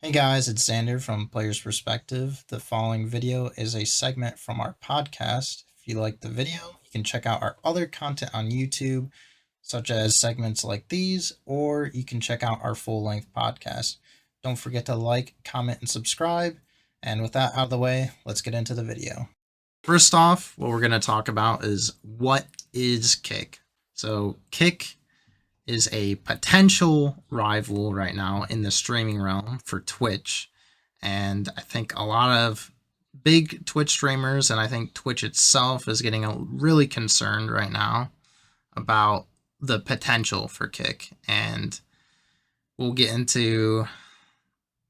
Hey guys, it's Xander from Player's Perspective. The following video is a segment from our podcast. If you like the video, you can check out our other content on YouTube, such as segments like these, or you can check out our full length podcast. Don't forget to like, comment, and subscribe. And with that out of the way, let's get into the video. First off, what we're going to talk about is what is Kick? So, Kick is a potential rival right now in the streaming realm for Twitch. And I think a lot of big Twitch streamers, and I think Twitch itself is getting really concerned right now about the potential for Kick. And we'll get into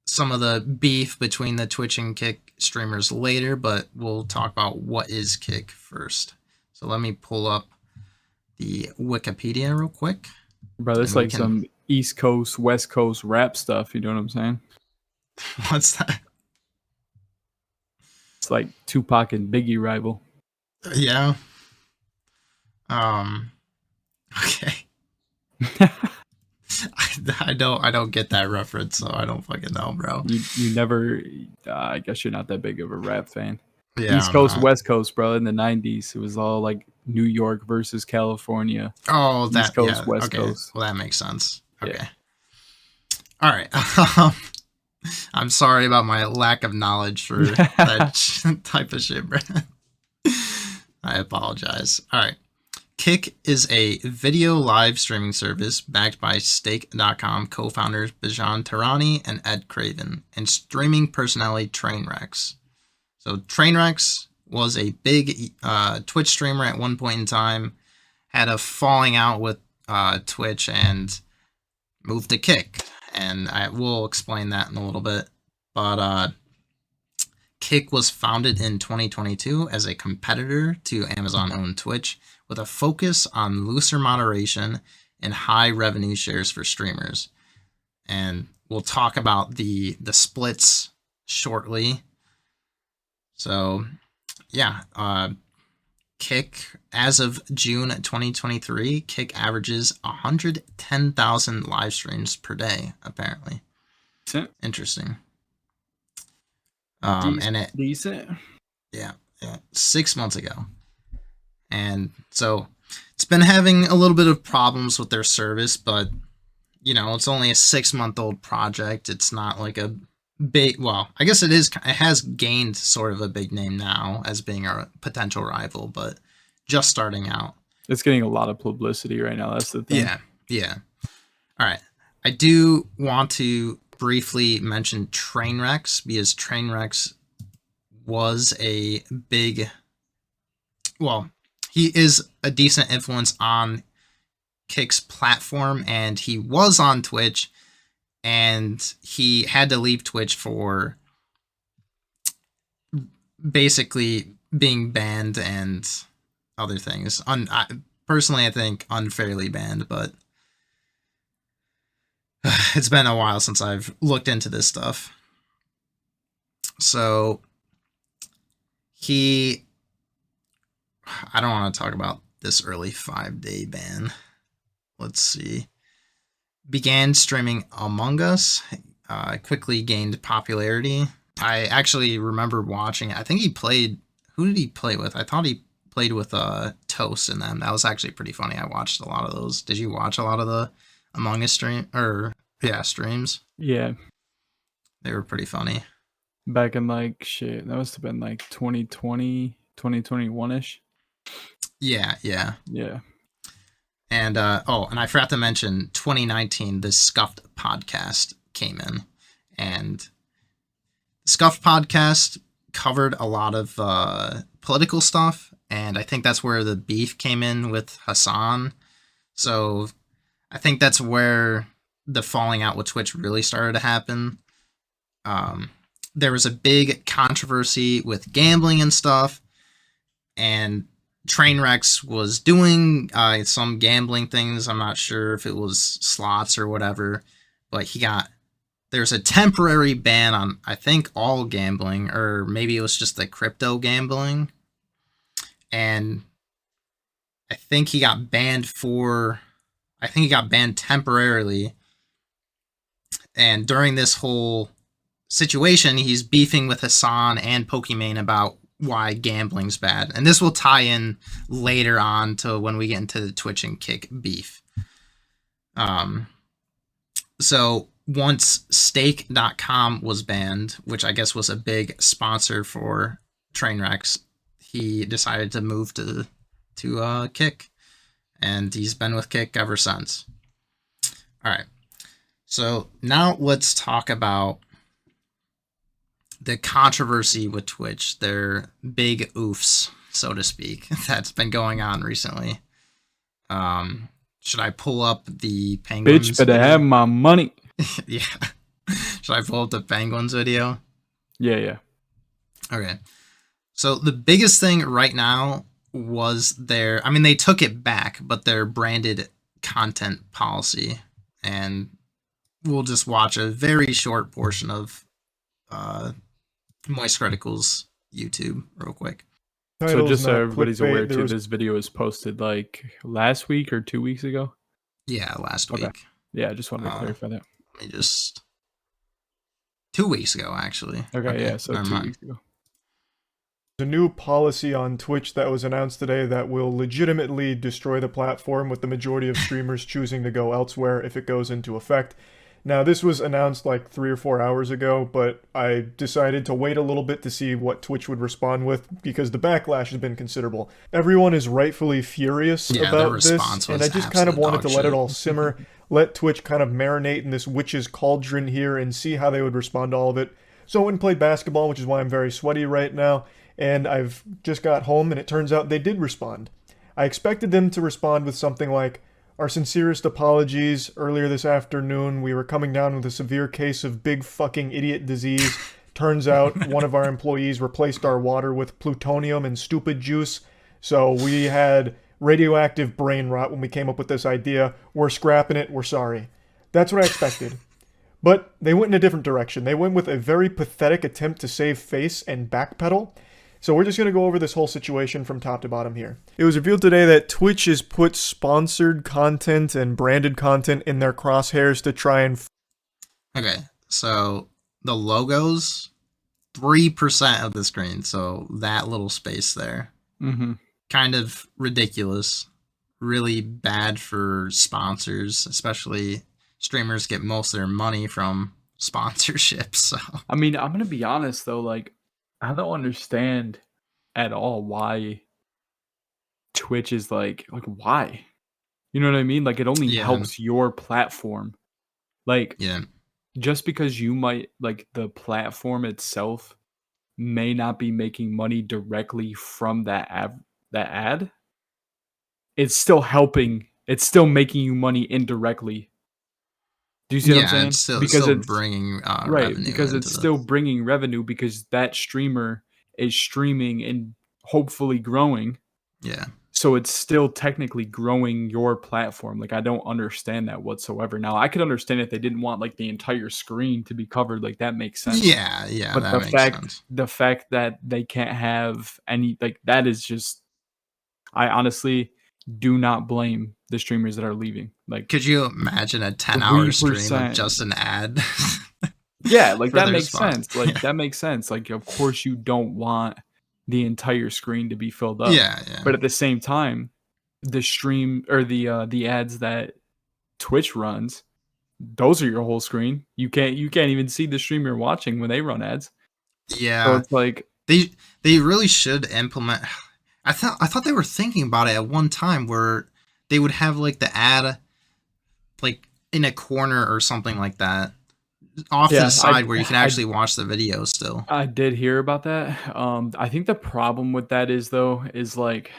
some of the beef between the Twitch and Kick streamers later, but we'll talk about what is Kick first. So let me pull up the Wikipedia real quick. Bro, that's like some East Coast, West Coast rap stuff. You know what I'm saying? What's that? It's like Tupac and Biggie rival. Yeah. Okay. I don't get that reference, so I don't fucking know, bro. You never. I guess you're not that big of a rap fan. Yeah. East Coast, West Coast, bro. In the '90s, it was all like New York versus California. Oh, that East Coast, yeah. West Okay. Coast. Well, that makes sense. Okay. Yeah. All right. I'm sorry about my lack of knowledge for that type of shit, bro. I apologize. All right. Kick is a video live streaming service backed by Stake.com co-founders Bijan Tarani and Ed Craven and streaming personality TrainWrecks. So TrainWrecks was a big Twitch streamer at one point in time, had a falling out with Twitch and moved to Kick. And I will explain that in a little bit. But Kick was founded in 2022 as a competitor to Amazon-owned Twitch with a focus on looser moderation and high revenue shares for streamers. And we'll talk about the splits shortly. So, yeah, Kick, as of June 2023, Kick averages 110,000 live streams per day, apparently. Interesting. And it decent. Yeah, 6 months ago. And so it's been having a little bit of problems with their service, but you know, it's only a 6-month-old project. It's not like a big, well, I guess it is. It has gained sort of a big name now as being a potential rival, but just starting out. It's getting a lot of publicity right now. That's the thing. Yeah. All right. I do want to briefly mention TrainWrecks because TrainWrecks was a big, well, he is a decent influence on Kick's platform, and he was on Twitch, and he had to leave Twitch for basically being banned and other things. Personally, I think unfairly banned, but it's been a while since I've looked into this stuff. So I don't want to talk about this early 5-day ban. Let's see. Began streaming Among Us, quickly gained popularity. I actually remember watching it. I think he played, who did he play with? I thought he played with Toast in them. That was actually pretty funny. I watched a lot of those. Did you watch a lot of the Among Us streams? Yeah. They were pretty funny. Back in like shit, that must have been like 2020, 2021-ish. Yeah. And and I forgot to mention 2019, the Scuffed podcast came in, and the Scuffed podcast covered a lot of political stuff, and I think that's where the beef came in with Hassan. So I think that's where the falling out with Twitch really started to happen. There was a big controversy with gambling and stuff, and TrainWrecks was doing some gambling things. I'm not sure if it was slots or whatever, but there's a temporary ban on, I think, all gambling, or maybe it was just the crypto gambling. And I think he got banned temporarily. And during this whole situation, he's beefing with Hassan and Pokimane about why gambling's bad. And this will tie in later on to when we get into the Twitch and Kick beef. So once Stake.com was banned, which I guess was a big sponsor for TrainWrecks, he decided to move to Kick. And he's been with Kick ever since. All right. So now let's talk about the controversy with Twitch, their big oofs, so to speak, that's been going on recently. Should I pull up the Penguins? Bitch, better have my money. Yeah. Should I pull up the Penguins video? Yeah. Okay. So the biggest thing right now was they took it back, but their branded content policy. And we'll just watch a very short portion of Moist Critical's YouTube real quick. So just so everybody's aware too, this video was posted like last week or 2 weeks ago? Yeah, last week. Yeah, I just wanted to clarify that. Let me just 2 weeks ago, actually. Okay, yeah, so 2 weeks ago. There's a new policy on Twitch that was announced today that will legitimately destroy the platform, with the majority of streamers choosing to go elsewhere if it goes into effect. Now, this was announced like 3 or 4 hours ago, but I decided to wait a little bit to see what Twitch would respond with, because the backlash has been considerable. Everyone is rightfully furious about this, and I just kind of wanted to let it all simmer, let Twitch kind of marinate in this witch's cauldron here and see how they would respond to all of it. So I went and played basketball, which is why I'm very sweaty right now, and I've just got home, and it turns out they did respond. I expected them to respond with something like, "Our sincerest apologies. Earlier this afternoon, we were coming down with a severe case of big fucking idiot disease. Turns out one of our employees replaced our water with plutonium and stupid juice. So we had radioactive brain rot when we came up with this idea. We're scrapping it. We're sorry." That's what I expected. But they went in a different direction. They went with a very pathetic attempt to save face and backpedal. So we're just going to go over this whole situation from top to bottom here. It was revealed today that Twitch has put sponsored content and branded content in their crosshairs to try and... Okay, so the logo's 3% of the screen, so that little space there. Mm-hmm. Kind of ridiculous. Really bad for sponsors, especially streamers get most of their money from sponsorships. So I mean, I'm going to be honest, though, like, I don't understand at all why Twitch is like why? You know what I mean? Like, it only helps your platform. Like, just because you might, like, the platform itself may not be making money directly from that ad, it's still helping. It's still making you money indirectly. Do you see what I'm saying? Because it's bringing revenue, because it's still bringing revenue, because that streamer is streaming and hopefully growing. Yeah. So it's still technically growing your platform. Like, I don't understand that whatsoever. Now, I could understand if they didn't want like the entire screen to be covered. Like, that makes sense. Yeah. But the fact that they can't have any, like, that is just, I honestly do not blame the streamers that are leaving. Like, could you imagine a 10-hour stream of just an ad? Yeah, like, that makes sense. Like, that makes sense. Like, of course you don't want the entire screen to be filled up. Yeah. But at the same time, the stream or the ads that Twitch runs, those are your whole screen. You can't even see the stream you're watching when they run ads. Yeah. So it's like they really should implement. I thought they were thinking about it at one time where they would have like the ad like in a corner or something like that, off to the side where you can actually watch the video still. I did hear about that. I think the problem with that is like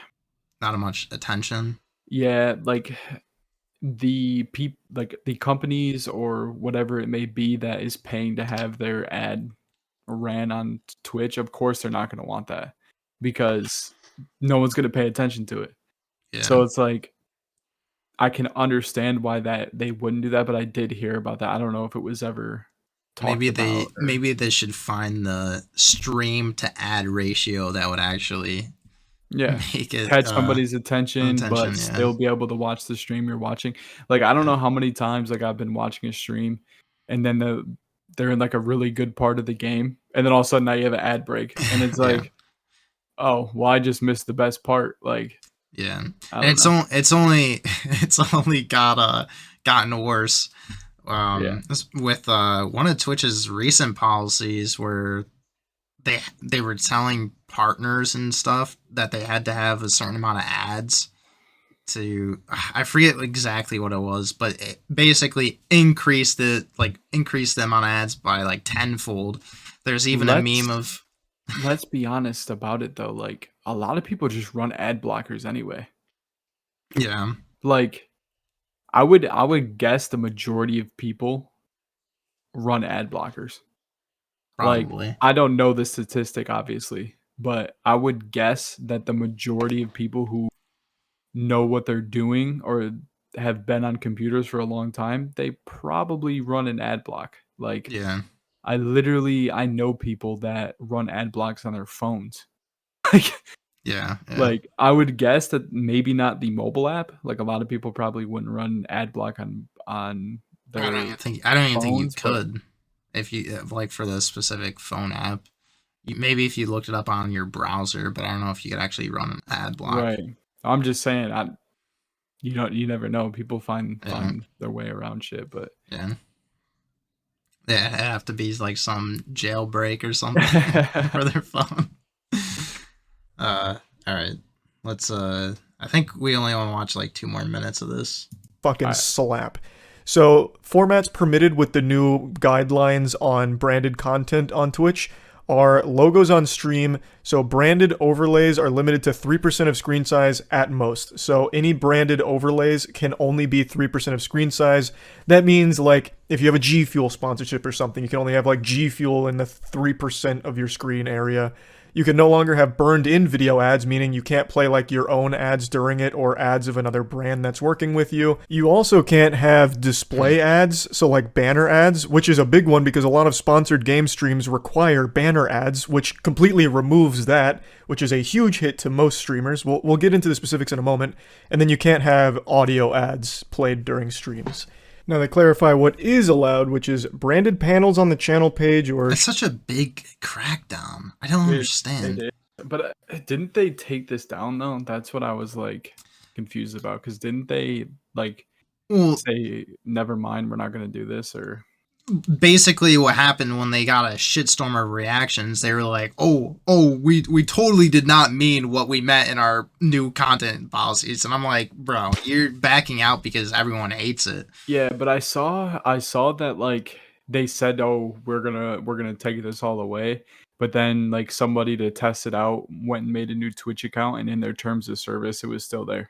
not much attention. Yeah, like the companies or whatever it may be that is paying to have their ad ran on Twitch, of course they're not going to want that, because no one's going to pay attention to it. Yeah. So it's like, I can understand why that they wouldn't do that, but I did hear about that. I don't know if it was ever talked about. Maybe they should find the stream to ad ratio that would actually make it catch somebody's attention, but still be able to watch the stream you're watching. Like, I don't know how many times like I've been watching a stream and then they're in like a really good part of the game, and then all of a sudden now you have an ad break, and it's like, oh, well, I just missed the best part. Like, yeah, I and don't know. it's only gotten worse. With one of Twitch's recent policies where they were telling partners and stuff that they had to have a certain amount of ads to, I forget exactly what it was, but it basically increased the amount of ads by like tenfold. There's even a meme of. Let's be honest about it though. Like, a lot of people just run ad blockers anyway. Yeah. Like, I would guess the majority of people run ad blockers. Probably. Like, I don't know the statistic, obviously, but I would guess that the majority of people who know what they're doing or have been on computers for a long time, they probably run an ad block. Like, yeah. I know people that run ad blocks on their phones. Like, yeah. Like, I would guess that maybe not the mobile app. Like, a lot of people probably wouldn't run ad block on their I don't even think you phones, could if you like for the specific phone app. Maybe if you looked it up on your browser, but I don't know if you could actually run an ad block. Right. I'm just saying, you never know. People find their way around shit, but yeah, it'd have to be like some jailbreak or something for their phone. All right, let's. I think we only want to watch like 2 more minutes of this. Fucking slap. So, formats permitted with the new guidelines on branded content on Twitch are logos on stream. So, branded overlays are limited to 3% of screen size at most. So, any branded overlays can only be 3% of screen size. That means, like, if you have a G Fuel sponsorship or something, you can only have, like, G Fuel in the 3% of your screen area. You can no longer have burned-in video ads, meaning you can't play like your own ads during it or ads of another brand that's working with you. You also can't have display ads, so like banner ads, which is a big one because a lot of sponsored game streams require banner ads, which completely removes that, which is a huge hit to most streamers. We'll get into the specifics in a moment. And then you can't have audio ads played during streams. Now they clarify what is allowed, which is branded panels on the channel page or... It's such a big crackdown. I don't understand. But didn't they take this down, though? That's what I was, like, confused about. Because didn't they, like, say, never mind, we're not going to do this, or... Basically what happened when they got a shitstorm of reactions, they were like, we totally did not mean what we meant in our new content policies. And I'm like, bro, you're backing out because everyone hates it. Yeah, but I saw that, like, they said, oh, we're gonna take this all away. But then, like, somebody to test it out went and made a new Twitch account, and in their terms of service, it was still there.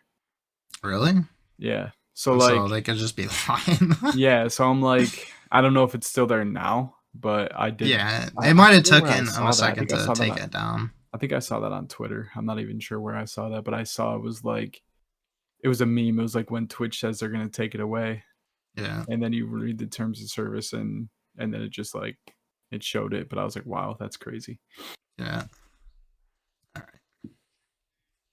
Really? Yeah. So they could just be lying. Yeah, so I'm like, I don't know if it's still there now, but I did. Yeah, it might have taken a second to take it down. I think I saw that on Twitter. I'm not even sure where I saw that, but I saw it was like, it was a meme. It was like when Twitch says they're going to take it away. Yeah. And then you read the terms of service and then it just like, it showed it, but I was like, wow, that's crazy. Yeah. All right.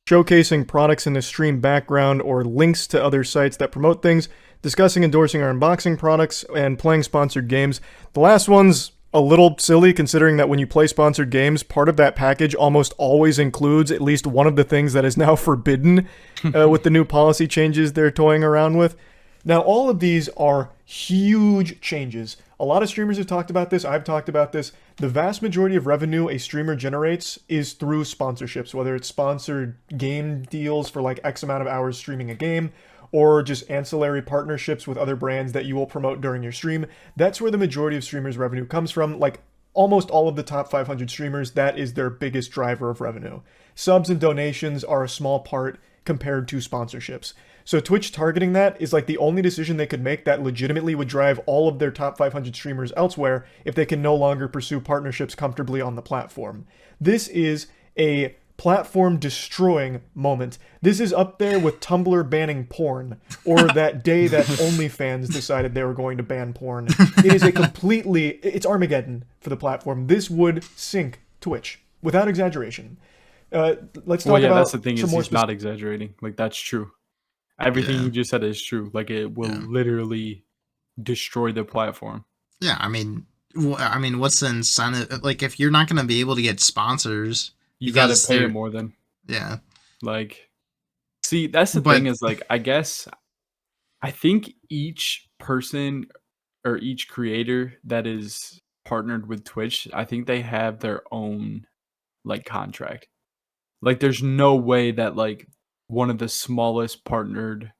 Showcasing products in the stream background or links to other sites that promote things, discussing, endorsing, or unboxing products, and playing sponsored games. The last one's a little silly considering that when you play sponsored games, part of that package almost always includes at least one of the things that is now forbidden with the new policy changes they're toying around with. Now, all of these are huge changes. A lot of streamers have talked about this. I've talked about this. The vast majority of revenue a streamer generates is through sponsorships, whether it's sponsored game deals for like X amount of hours streaming a game, or just ancillary partnerships with other brands that you will promote during your stream. That's where the majority of streamers' revenue comes from. Like almost all of the top 500 streamers, that is their biggest driver of revenue. Subs and donations are a small part compared to sponsorships. So Twitch targeting that is like the only decision they could make that legitimately would drive all of their top 500 streamers elsewhere if they can no longer pursue partnerships comfortably on the platform. This is a platform destroying moment. This is up there with Tumblr banning porn, or that day that OnlyFans decided they were going to ban porn. It is it's Armageddon for the platform. This would sink Twitch, without exaggeration. Let's talk about that's the thing is he's not exaggerating. Like, that's true. Everything you just said is true. Like, it will literally destroy the platform. Yeah, I mean, I mean, what's the incentive? Like, if you're not going to be able to get sponsors, You got to because pay they're them more than yeah. like. See, that's the But thing is like I think each person or each creator that is partnered with Twitch, I think they have their own like contract. Like there's no way that like one of the smallest partnered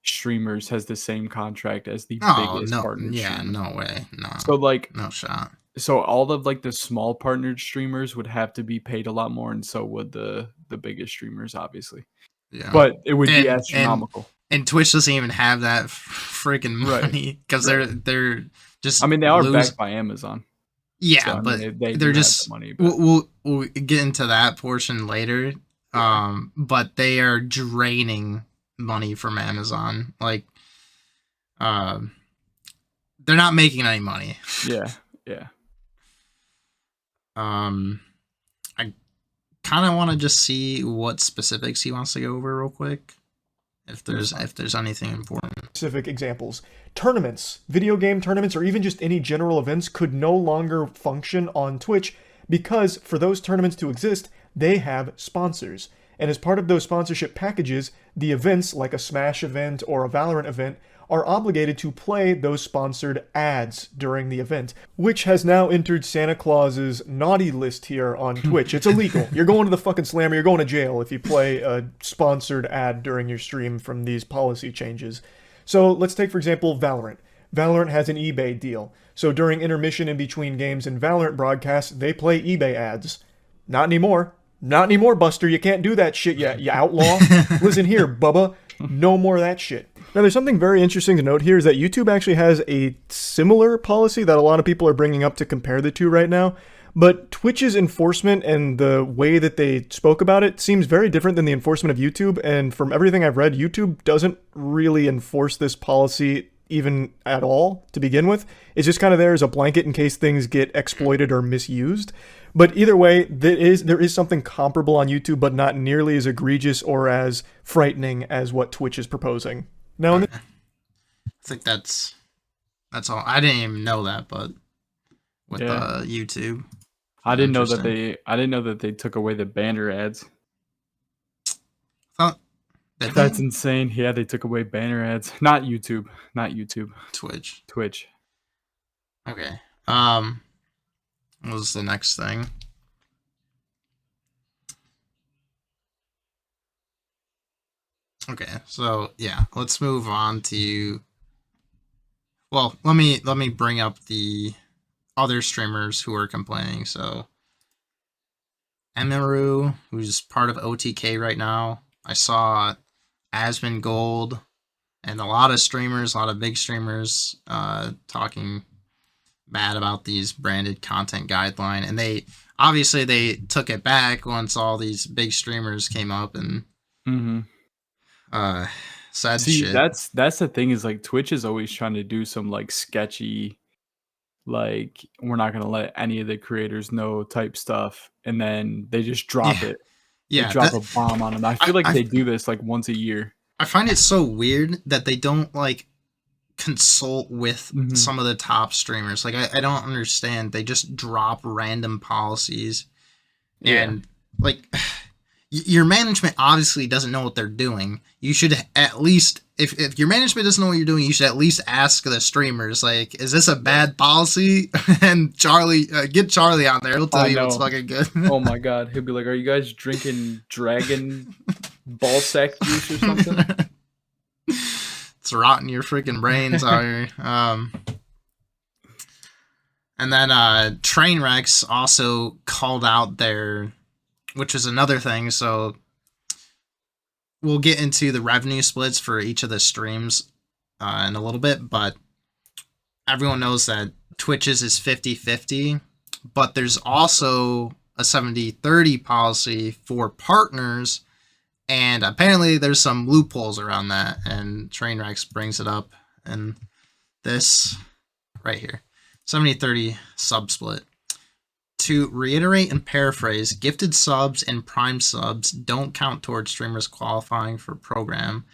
streamers has the same contract as the oh biggest no, partnered yeah, streamer. no way, no, So like no shot. so all of like the small partnered streamers would have to be paid a lot more, and so would the biggest streamers, obviously. Yeah, But it would be and astronomical. and Twitch doesn't even have that freaking Right. money because Right. they're just I mean, they are backed by Amazon. Yeah, So, I but mean, they they're do have the just money, but we'll get into that portion later. Yeah. But they are draining money from Amazon. Like, they're not making any money. yeah, yeah. I kind of want to just see what specifics he wants to go over real quick. If there's anything important. Specific examples. Tournaments, video game tournaments, or even just any general events could no longer function on Twitch because for those tournaments to exist, they have sponsors. And as part of those sponsorship packages, the events, like a Smash event or a Valorant event, are obligated to play those sponsored ads during the event, which has now entered Santa Claus's naughty list here on Twitch. It's illegal. You're going to the fucking slammer, you're going to jail if you play a sponsored ad during your stream from these policy changes. So let's take, for example, Valorant. Valorant has an eBay deal. So during intermission in between games and Valorant broadcasts, they play eBay ads. Not anymore. Not anymore, Buster. You can't do that shit, you outlaw. Listen here, Bubba. No more of that shit. Now, there's something very interesting to note here is that YouTube actually has a similar policy that a lot of people are bringing up to compare the two right now. But Twitch's enforcement and the way that they spoke about it seems very different than the enforcement of YouTube. And from everything I've read, YouTube doesn't really enforce this policy even at all to begin with. It's just kind of there as a blanket in case things get exploited or misused. But either way, there is something comparable on YouTube, but not nearly as egregious or as frightening as what Twitch is proposing. Now, I think that's all. I didn't even know that, but with YouTube, I didn't know that they took away the banner ads. That's insane. Yeah, they took away banner ads. Not YouTube. Twitch. Okay. What was the next thing? Okay, so yeah, let's move on to. Well, let me bring up the other streamers who are complaining. So, Emiru, who's part of OTK right now. I saw Asmon Gold and a lot of big streamers talking bad about these branded content guideline, and they took it back once all these big streamers came up and said shit. That's the thing is like Twitch is always trying to do some like sketchy, like we're not gonna let any of the creators know type stuff, and then they just drop it. Yeah, they drop a bomb on them. I feel like they do this like once a year. I find it so weird that they don't like consult with some of the top streamers. Like I don't understand. They just drop random policies, and like your management obviously doesn't know what they're doing. You should at least, if your management doesn't know what you're doing, you should at least ask the streamers, like, is this a bad policy? And Charlie, get Charlie on there. He'll tell you what's fucking good. Oh my god, he'll be like, "Are you guys drinking dragon ball sack juice or something?" It's rotting your freaking brains out here. And then TrainWrecks also called out their, which is another thing. So we'll get into the revenue splits for each of the streams in a little bit, but everyone knows that Twitch's is 50-50, but there's also a 70-30 policy for partners, and apparently there's some loopholes around that, and TrainWrecks brings it up in this right here. 70-30 sub split. To reiterate and paraphrase, gifted subs and prime subs don't count towards streamers qualifying for program.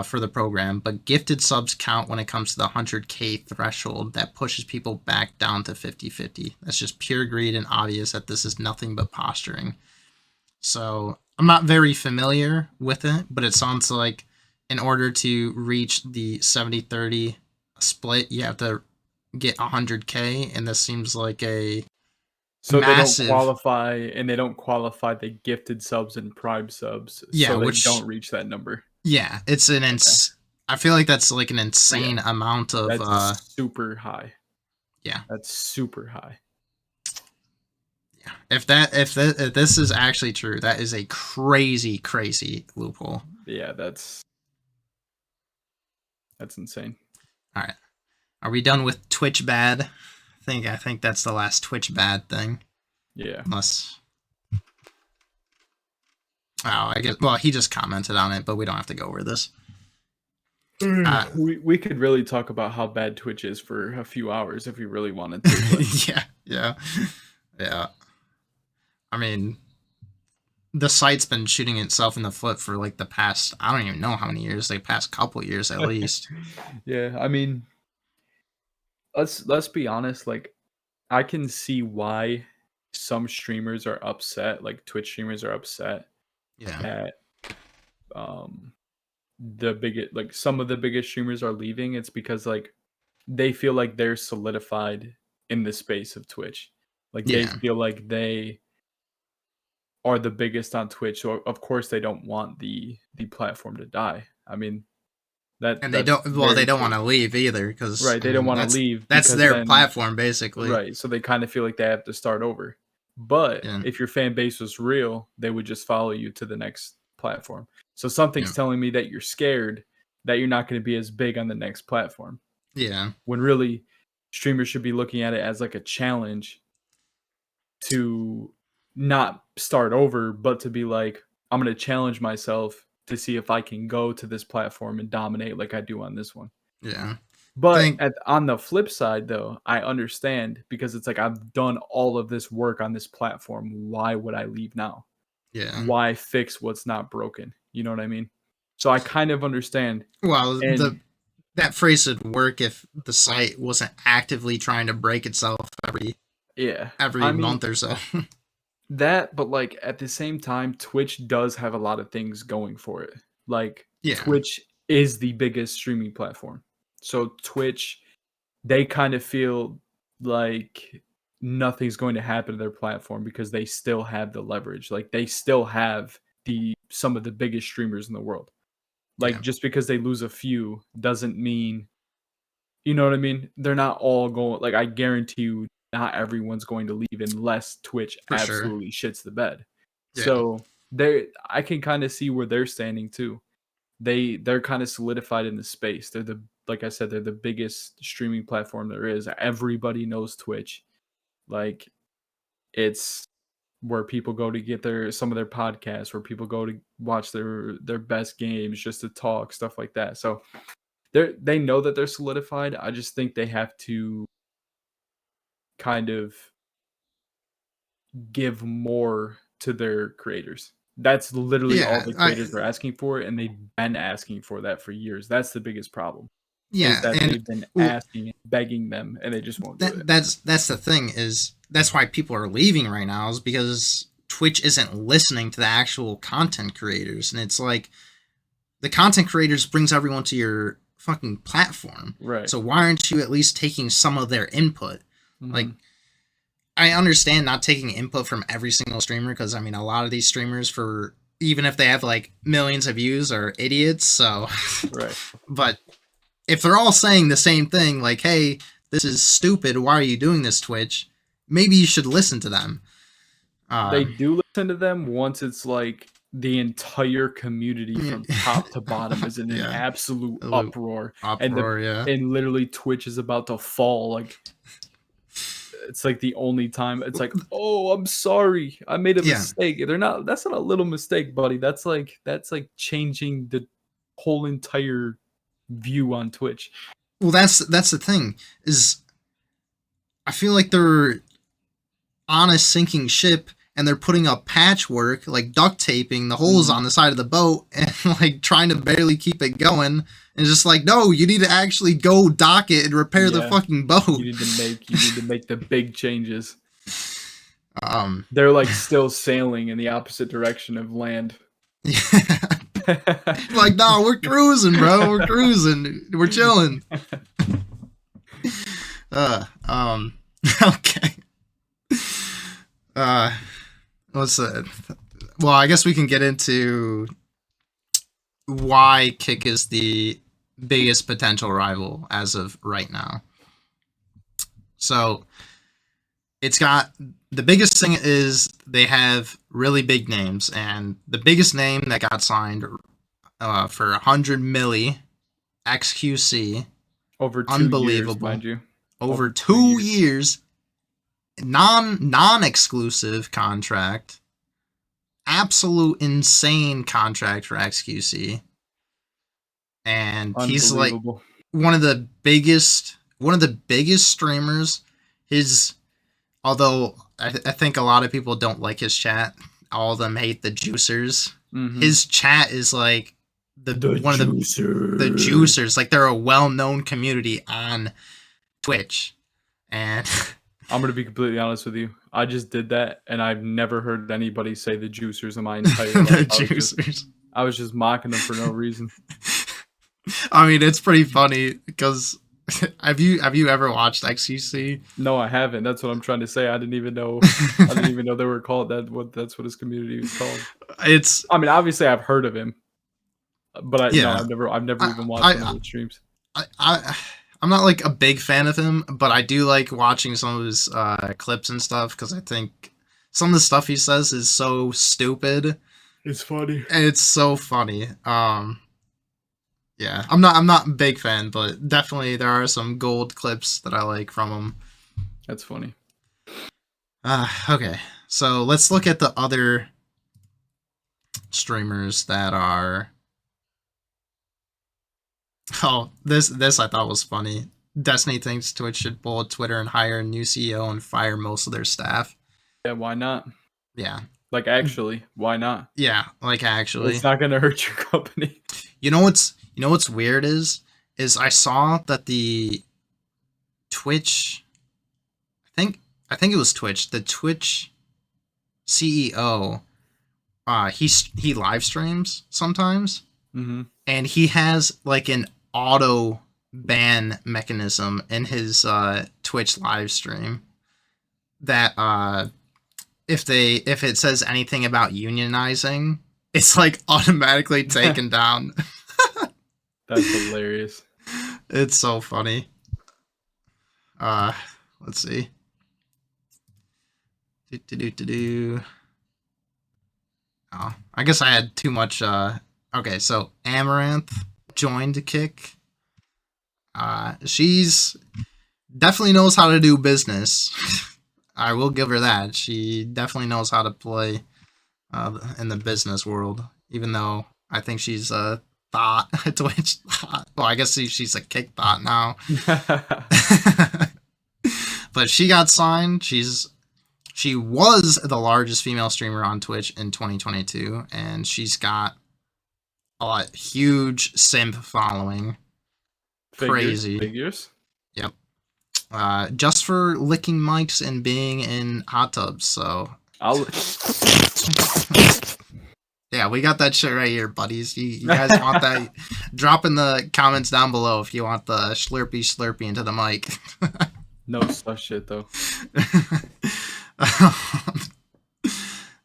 for the program, but gifted subs count when it comes to the 100K threshold that pushes people back down to 50-50. That's just pure greed and obvious that this is nothing but posturing. So I'm not very familiar with it, but it sounds like in order to reach the 70-30 split, you have to get 100K, and this seems like a so massive... they don't qualify, and they don't qualify the gifted subs and prime subs, yeah, so they which don't reach that number. Yeah, it's an I feel like that's like an insane amount of that's super high. Yeah. That's super high. Yeah. If this is actually true, that is a crazy loophole. Yeah, that's insane. All right. Are we done with Twitch bad? I think that's the last Twitch bad thing. Yeah. Unless I guess he just commented on it, but we don't have to go over this. We could really talk about how bad Twitch is for a few hours if we really wanted to. Yeah. I mean, the site's been shooting itself in the foot for like the past, I don't even know how many years, like past couple years at least. Yeah, I mean, let's be honest, like I can see why some streamers are upset, like Twitch streamers are upset at the biggest, like some of the biggest streamers are leaving. It's because like they feel like they're solidified in the space of Twitch. Like they feel like they are the biggest on Twitch, so of course they don't want the platform to die. I mean, they don't want to leave either, because they don't want to leave. That's their platform basically, right? So they kind of feel like they have to start over. But if your fan base was real, they would just follow you to the next platform. So something's telling me that you're scared that you're not going to be as big on the next platform. Yeah. When really streamers should be looking at it as like a challenge to not start over, but to be like, I'm going to challenge myself to see if I can go to this platform and dominate like I do on this one. Yeah. But on the flip side, though, I understand, because it's like I've done all of this work on this platform. Why would I leave now? Yeah. Why fix what's not broken? You know what I mean? So I kind of understand. Well, that phrase would work if the site wasn't actively trying to break itself every month or so. That, but like at the same time, Twitch does have a lot of things going for it. Like Twitch is the biggest streaming platform. So Twitch, they kind of feel like nothing's going to happen to their platform because they still have the leverage. Like they still have some of the biggest streamers in the world. Like just because they lose a few doesn't mean, you know what I mean? They're not all going, like I guarantee you not everyone's going to leave unless Twitch absolutely shits the bed. Yeah. So I can kind of see where they're standing too. They're kind of solidified in the space. They're like I said, they're the biggest streaming platform there is. Everybody knows Twitch. Like it's where people go to get some of their podcasts, where people go to watch their best games, just to talk, stuff like that. So they know that they're solidified. I just think they have to kind of give more to their creators. That's literally all the creators are asking for, and they've been asking for that for years. That's the biggest problem. Yeah, that they've been asking and begging them, and they just won't do it. That's the thing, is that's why people are leaving right now, is because Twitch isn't listening to the actual content creators, and it's like the content creators brings everyone to your fucking platform, right? So why aren't you at least taking some of their input? Mm-hmm. Like, I understand not taking input from every single streamer, because I mean a lot of these streamers, for even if they have like millions of views, are idiots. So right, but if they're all saying the same thing, like, hey, this is stupid, why are you doing this, Twitch? Maybe you should listen to them. They do listen to them once it's like the entire community from top to bottom is in an absolute uproar. And literally Twitch is about to fall. Like, it's like the only time it's like, oh, I'm sorry, I made a mistake. That's not a little mistake, buddy. That's like changing the whole entire view on Twitch. Well, that's the thing, is I feel like they're on a sinking ship, and they're putting up patchwork, like duct taping the holes on the side of the boat, and like trying to barely keep it going. And it's just like, no, you need to actually go dock it and repair the fucking boat. You need to make the big changes. They're like still sailing in the opposite direction of land. Yeah. Like, no, we're cruising, bro. We're cruising. We're chilling. Okay. What's that? Well, I guess we can get into why Kick is the biggest potential rival as of right now. So, it's got the biggest thing is they have really big names, and the biggest name that got signed for 100 milli XQC over 2 unbelievable, years, mind you. Over 2 years, non-exclusive contract, absolute insane contract for XQC, and he's like one of the biggest streamers. Although I think a lot of people don't like his chat, all of them hate the juicers. Mm-hmm. His chat is like the juicers. Like, they're a well-known community on Twitch. And I'm gonna be completely honest with you. I just did that, and I've never heard anybody say the juicers in my entire life. I was just mocking them for no reason. I mean, it's pretty funny because have you ever watched XQC? No, I haven't. That's what I'm trying to say. I didn't even know they were called that. That's what his community was called. I mean, obviously I've heard of him, but I've never even watched one of his streams. I'm not like a big fan of him, but I do like watching some of his clips and stuff because I think some of the stuff he says is so stupid. It's funny. And it's so funny. Yeah, I'm not a big fan, but definitely there are some gold clips that I like from him. That's funny. Okay, so let's look at the other streamers that are. Oh, this I thought was funny. Destiny thinks Twitch should pull Twitter and hire a new CEO and fire most of their staff. Yeah, why not? Yeah. Like, actually, why not? Yeah, like, actually. It's not going to hurt your company. You know what's weird is I saw that the Twitch, I think it was Twitch, the Twitch CEO, he live streams sometimes. Mm-hmm. And he has like an auto ban mechanism in his Twitch live stream that if it says anything about unionizing, it's like automatically taken down. That's hilarious. It's so funny. Let's see. Oh, I guess I had too much. Okay, so Amaranth joined Kick. She's definitely knows how to do business. I will give her that. She definitely knows how to play in the business world, even though I think she's a thought, a Twitch thought. Well, I guess she's a Kick thought now. But she got signed. She was the largest female streamer on Twitch in 2022, and she's got a huge simp following. Crazy. Figures? Yep. Just for licking mics and being in hot tubs, so. Yeah, we got that shit right here, buddies. You guys want that? Drop in the comments down below if you want the slurpy into the mic. No such shit, though.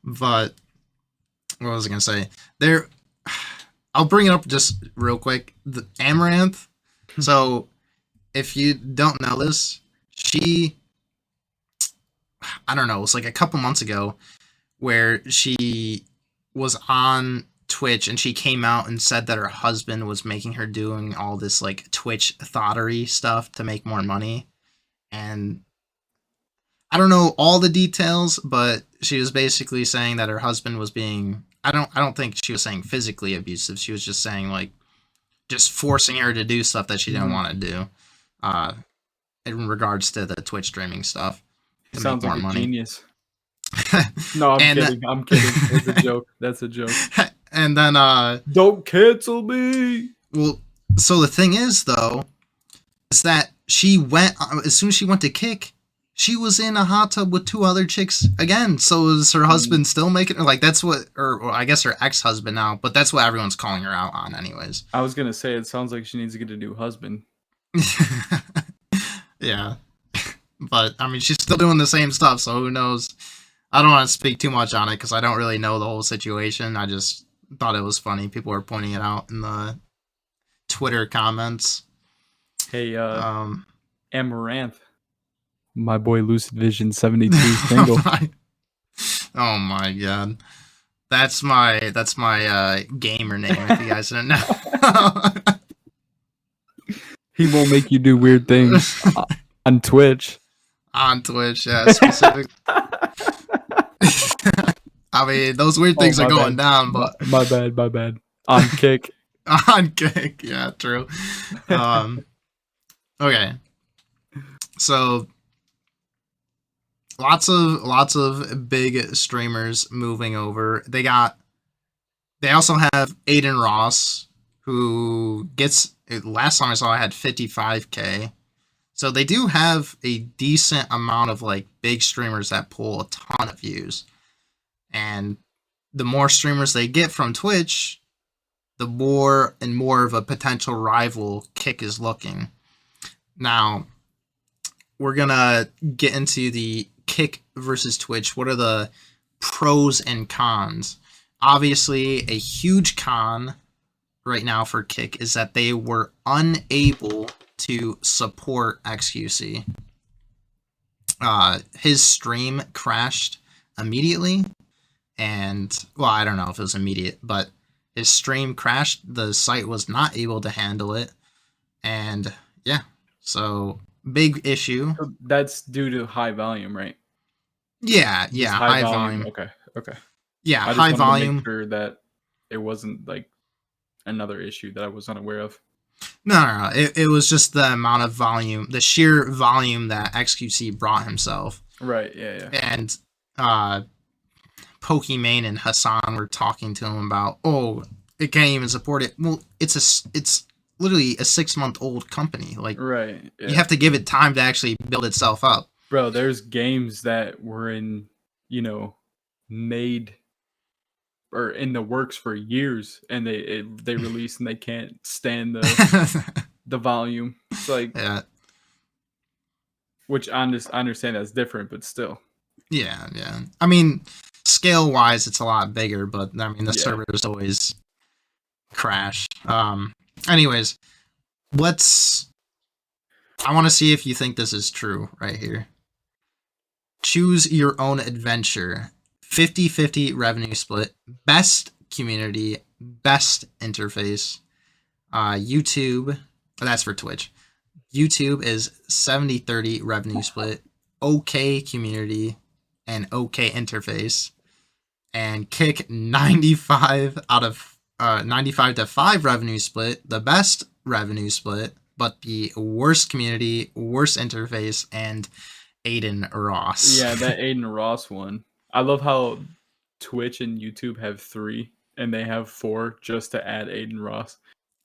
But what was I gonna say? I'll bring it up just real quick. The Amaranth. So, if you don't know this, I don't know, it was like a couple months ago where she was on Twitch and she came out and said that her husband was making her doing all this like Twitch thottery stuff to make more money. And I don't know all the details, but she was basically saying that her husband was being, I don't think she was saying physically abusive. She was just saying like, just forcing her to do stuff that she didn't want to do, in regards to the Twitch streaming stuff. Sounds like a genius. No, I'm And kidding. I'm kidding. It's a joke. That's a joke. And then Don't cancel me. well, so the thing is though, is that she went as soon as she went to kick, she was in a hot tub with 2 other chicks again. So is her husband still making her, like, that's what, or I guess her ex-husband now, but that's what everyone's calling her out on anyways. I was gonna say it sounds like she needs to get a new husband. Yeah. But I mean, she's still doing the same stuff, so who knows? I don't want to speak too much on it because I don't really know the whole situation. I just thought it was funny. People were pointing it out in the Twitter comments. Hey, Amaranth, my boy Lucid Vision 72 single. Oh my god, that's my gamer name. If you guys didn't know, he won't make you do weird things on Twitch. On Twitch, yeah, specific. I mean, those weird things are going down, but my bad. On Kick. On Kick, yeah, true. Okay, so lots of big streamers moving over. They also have Aiden Ross, who gets, last time I saw, I had 55K. So they do have a decent amount of like big streamers that pull a ton of views. And the more streamers they get from Twitch, the more and more of a potential rival Kick is looking. Now, we're going to get into the Kick versus Twitch. What are the pros and cons? Obviously, a huge con right now for Kick is that they were unable to support XQC. His stream crashed immediately, and, well, I don't know if it was immediate, but his stream crashed. The site was not able to handle it, and yeah, so big issue. That's due to high volume, right? Yeah, high volume. Okay. Yeah, I just high wanted volume. to make sure that it wasn't like another issue that I was unaware of. No. It was just the amount of volume, the sheer volume that XQC brought himself. Right, yeah. And Pokimane and Hassan were talking to him about, oh, it can't even support it. Well, it's literally a 6-month-old company. Like, right, yeah. You have to give it time to actually build itself up. Bro, there's games that were made or in the works for years, and they release and they can't stand the volume. It's like, yeah. Which I understand that's different, but still. Yeah. I mean, scale wise, it's a lot bigger, but I mean, the servers always crash. Anyways, I want to see if you think this is true right here. Choose your own adventure. 50-50 revenue split. Best community. Best interface. YouTube. That's for Twitch. YouTube is 70-30 revenue split. Okay community. And okay interface. And Kick 95 to 5 revenue split. The best revenue split. But the worst community, worst interface, and Aiden Ross. Yeah, that Aiden Ross one. I love how Twitch and YouTube have 3, and they have 4 just to add Aiden Ross.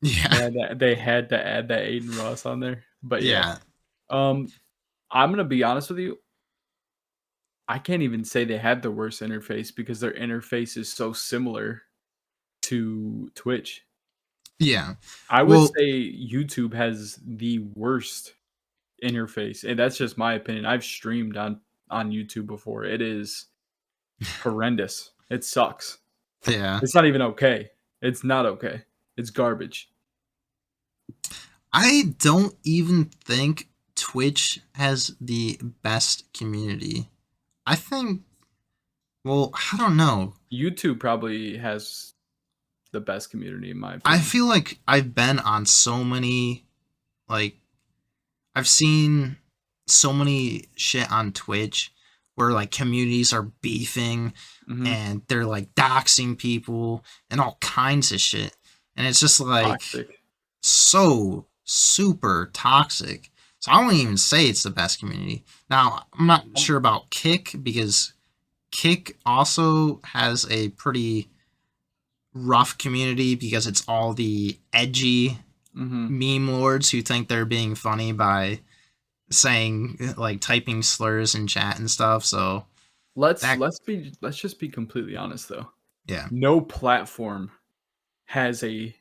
Yeah, they had to add that Aiden Ross on there. But yeah. I'm gonna be honest with you. I can't even say they have the worst interface because their interface is so similar to Twitch. Yeah, I would say YouTube has the worst interface, and that's just my opinion. I've streamed on YouTube before. It is horrendous. It sucks. Yeah, it's not even okay. It's not okay. It's garbage. I don't even think Twitch has the best community. I think, well, I don't know. YouTube probably has the best community in my opinion. I feel like I've been on so many, like, I've seen so many shit on Twitch where like communities are beefing and they're like doxing people and all kinds of shit. And it's just like toxic. So super toxic. So I won't even say it's the best community. Now, I'm not sure about Kick because Kick also has a pretty rough community because it's all the edgy meme lords who think they're being funny by saying, like, typing slurs in chat and stuff. So let's just be completely honest though. Yeah. No platform has a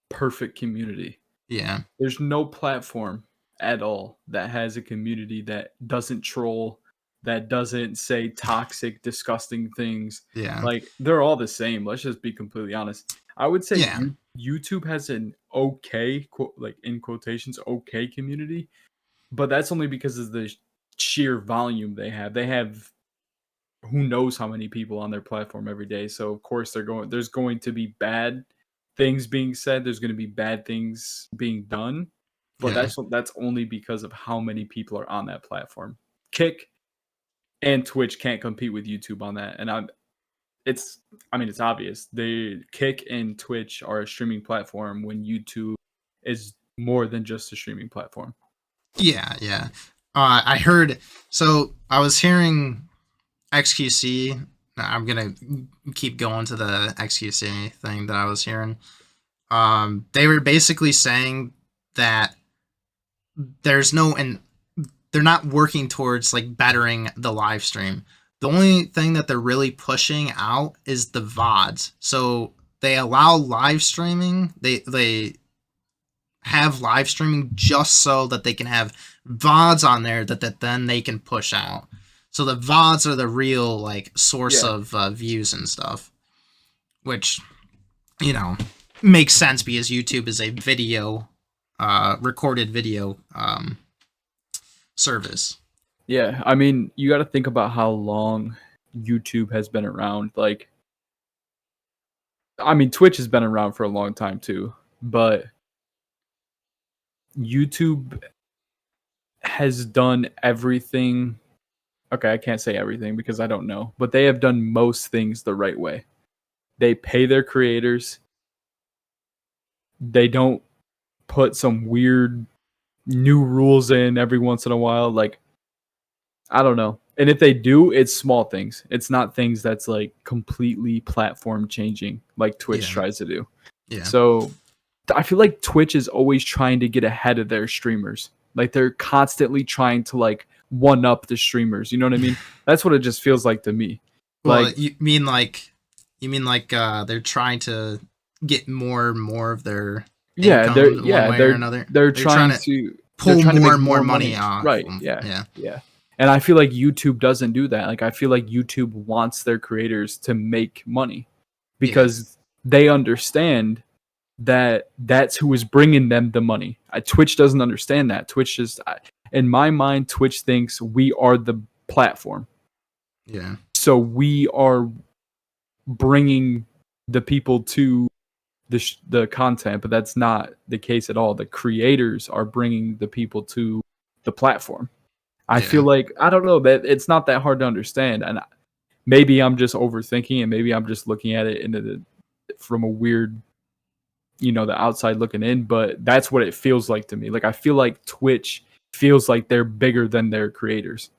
perfect community. Yeah. There's no platform at all that has a community that doesn't troll, that doesn't say toxic, disgusting things. Yeah. Like, they're all the same. Let's just be completely honest. I would say Yeah. YouTube has an okay, like in quotations, okay community, but that's only because of the sheer volume they have. They have who knows how many people on their platform every day. So of course there's going to be bad things being said, there's going to be bad things being done, but Yeah. that's only because of how many people are on that platform. Kick and Twitch can't compete with YouTube on that. And it's obvious. The Kick and Twitch are a streaming platform when YouTube is more than just a streaming platform. Yeah, yeah. I heard. So I was hearing XQC. I'm gonna keep going to the XQC thing that I was hearing. They were basically saying that there's no, and they're not working towards like bettering the live stream. The only thing that they're really pushing out is the VODs. So they allow live streaming. They have live streaming just so that they can have VODs on there that then they can push out. So the VODs are the real like source of views and stuff, which, you know, makes sense because YouTube is a video, recorded video service. Yeah, I mean, you got to think about how long YouTube has been around. Like, I mean, Twitch has been around for a long time too, but YouTube has done everything. Okay, I can't say everything because I don't know, but they have done most things the right way. They pay their creators. They don't put some weird new rules in every once in a while. Like, I don't know. And if they do, it's small things. It's not things that's like completely platform changing like Twitch tries to do. Yeah. So I feel like Twitch is always trying to get ahead of their streamers. Like, they're constantly trying to like one up the streamers. You know what I mean? That's what it just feels like to me. Well, Like, you mean like they're trying to get more and more of their income one way or another. They're trying to pull more and more money off. Right. Yeah. And I feel like YouTube doesn't do that. Like, I feel like YouTube wants their creators to make money because they understand that that's who is bringing them the money. Twitch doesn't understand that. Twitch just, in my mind, Twitch thinks we are the platform. Yeah. So we are bringing the people to the content, but that's not the case at all. The creators are bringing the people to the platform. I feel like, I don't know, that it's not that hard to understand, and maybe I'm just overthinking, and maybe I'm just looking at it from a weird, the outside looking in, but that's what it feels like to me. Like, I feel like Twitch feels like they're bigger than their creators.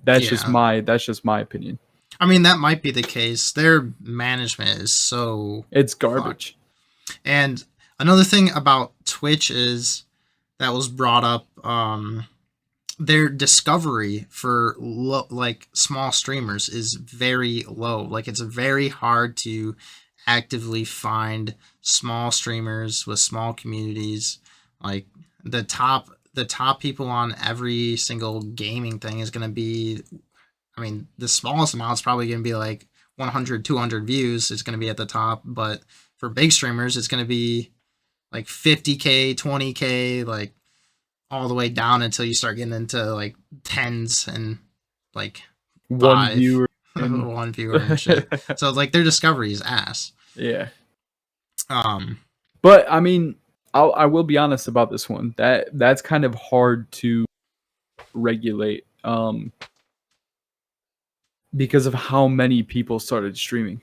That's just my opinion. I mean, that might be the case. Their management is it's garbage. And another thing about Twitch is that was brought up, their discovery for like small streamers is very low. Like, it's very hard to actively find small streamers with small communities. Like, the top people on every single gaming thing is going to be, I mean, the smallest amount is probably going to be like 100, 200 views. It's going to be at the top, but for big streamers, it's going to be like 50K, 20K, like all the way down until you start getting into like tens and like one viewer and shit. So like their discovery is ass. Yeah. But I mean, I will be honest about this one. That's kind of hard to regulate, because of how many people started streaming.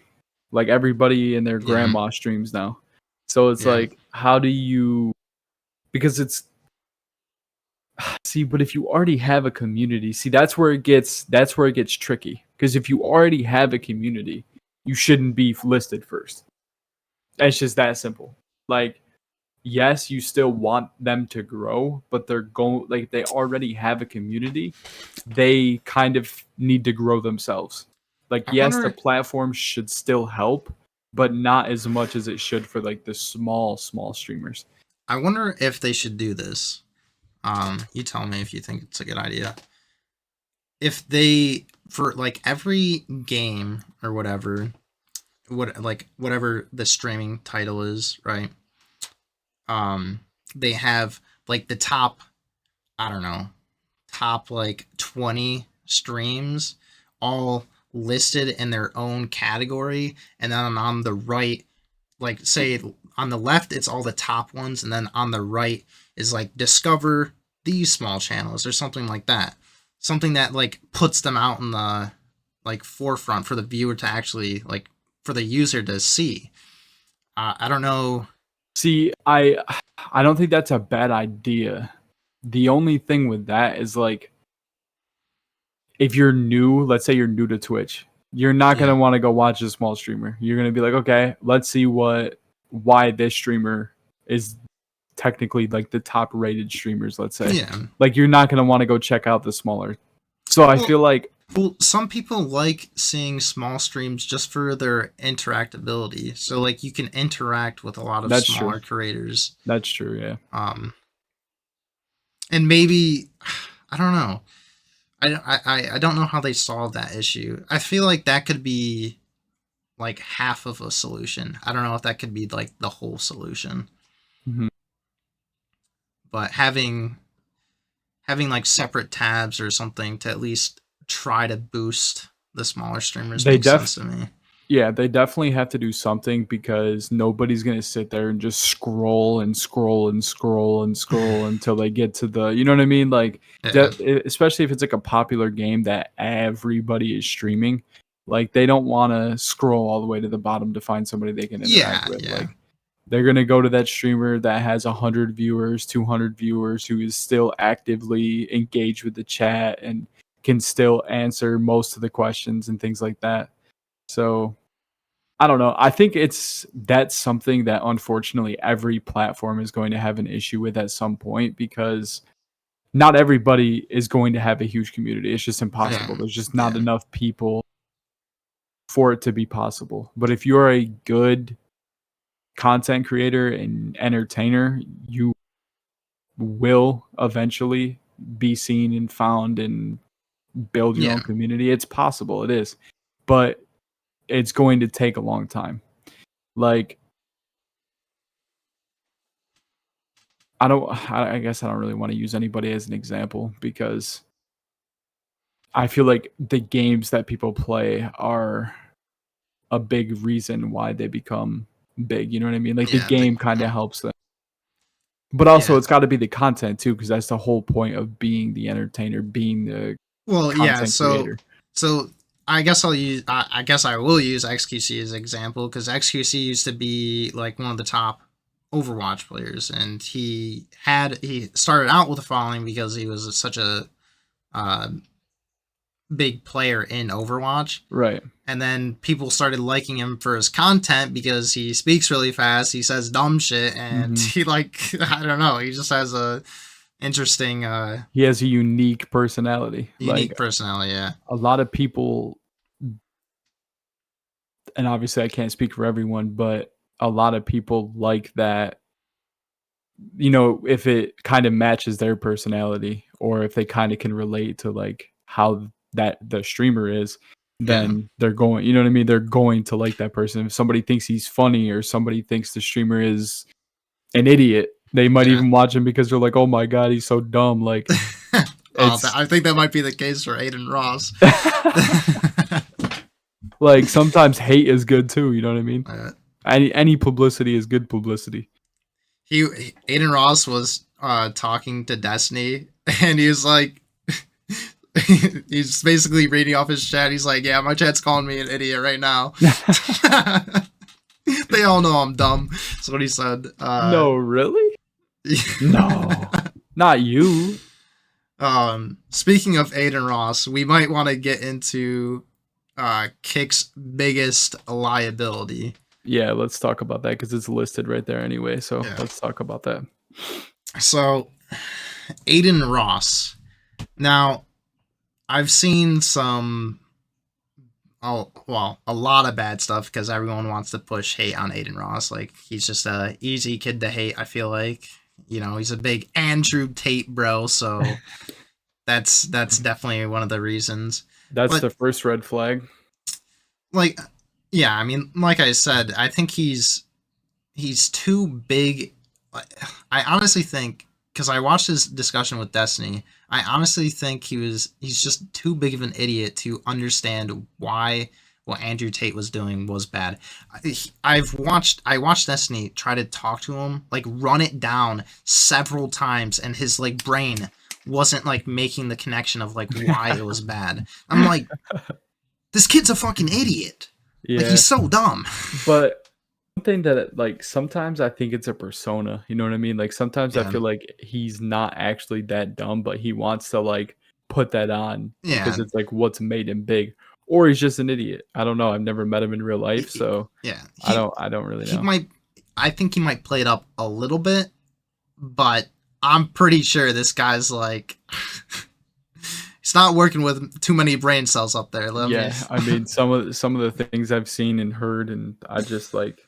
Like, everybody and their grandma streams now. So it's like, how do you, because See, but if you already have a community, that's where it gets tricky. Because if you already have a community, you shouldn't be listed first. It's just that simple. Like, yes, you still want them to grow, but they already have a community. They kind of need to grow themselves. Like, yes, the platform should still help, but not as much as it should for like the small streamers. I wonder if they should do this. You tell me if you think it's a good idea. If they, for like every game or whatever the streaming title is, right? They have like the top, I don't know, top like 20 streams all listed in their own category, and then on the right, like say on the left it's all the top ones, and then on the right is like discover these small channels or something like that. Something that like puts them out in the like forefront for the viewer to actually like for the user to see. I don't know. See, I don't think that's a bad idea. The only thing with that is like if you're new, let's say you're new to Twitch, you're not going to want to go watch a small streamer. You're going to be like, okay, let's see why this streamer is technically like the top rated streamers, let's say. Yeah. Like you're not going to want to go check out the smaller. So I feel like some people like seeing small streams just for their interactability. So like you can interact with a lot of smaller creators. That's true, yeah. And maybe I don't know. I don't know how they solve that issue. I feel like that could be like half of a solution. I don't know if that could be like the whole solution. Mm-hmm. But having like separate tabs or something to at least try to boost the smaller streamers makes sense to me. Yeah, they definitely have to do something because nobody's going to sit there and just scroll and scroll and scroll and scroll until they get to the, you know what I mean? Like, especially if it's like a popular game that everybody is streaming, like they don't want to scroll all the way to the bottom to find somebody they can interact with. Like, they're going to go to that streamer that has 100 viewers, 200 viewers, who is still actively engaged with the chat and can still answer most of the questions and things like that. So I don't know. I think that's something that unfortunately every platform is going to have an issue with at some point because not everybody is going to have a huge community. It's just impossible. There's just not enough people for it to be possible. But if you're a good content creator and entertainer, you will eventually be seen and found and build your own community. It's possible. It is. But it's going to take a long time. Like, I guess I don't really want to use anybody as an example because I feel like the games that people play are a big reason why they become big. You know what I mean? Like the game kind of helps them. But also it's got to be the content too, because that's the whole point of being the entertainer, being the content creator. So I guess I will use XQC as an example because XQC used to be like one of the top Overwatch players, and he started out with a following because he was such a big player in Overwatch, right? And then people started liking him for his content because he speaks really fast, he says dumb shit, and he I don't know, he just has a interesting he has a unique personality. Yeah. A lot of people, and obviously I can't speak for everyone, but a lot of people like that, you know, if it kind of matches their personality or if they kind of can relate to like how that the streamer is, then they're going, you know what I mean? They're going to like that person. If somebody thinks he's funny or somebody thinks the streamer is an idiot, they might even watch him because they're like, oh my God, he's so dumb. Like, I think that might be the case for Aiden Ross. Like sometimes hate is good too. You know what I mean? Any publicity is good publicity. Aiden Ross was talking to Destiny, and he was like, he's basically reading off his chat. He's like, yeah, my chat's calling me an idiot right now. They all know I'm dumb. That's what he said. No, really? No, not you. Speaking of Aiden Ross, we might want to get into Kick's biggest liability. Yeah, let's talk about that because it's listed right there anyway. So Yeah. let's talk about that. So, Aiden Ross. Now, I've seen a lot of bad stuff because everyone wants to push hate on Aiden Ross. Like, he's just a easy kid to hate, I feel like. You know, he's a big Andrew Tate bro, so that's definitely one of the reasons. That's the first red flag. Like, yeah, I mean, like I said, I think he's too big. I honestly think, because I watched his discussion with Destiny, I honestly think he's just too big of an idiot to understand why what Andrew Tate was doing was bad. I watched Destiny try to talk to him, like run it down several times, and his like brain wasn't like making the connection of like why it was bad. I'm like, this kid's a fucking idiot. Yeah, like, he's so dumb. But one thing that like sometimes I think it's a persona. You know what I mean? Like sometimes I feel like he's not actually that dumb, but he wants to like put that on because it's like what's made him big. Or he's just an idiot. I don't know. I've never met him in real life, so I don't really know. I think he might play it up a little bit, but I'm pretty sure this guy's like he's not working with too many brain cells up there. I mean some of the things I've seen and heard, and I just like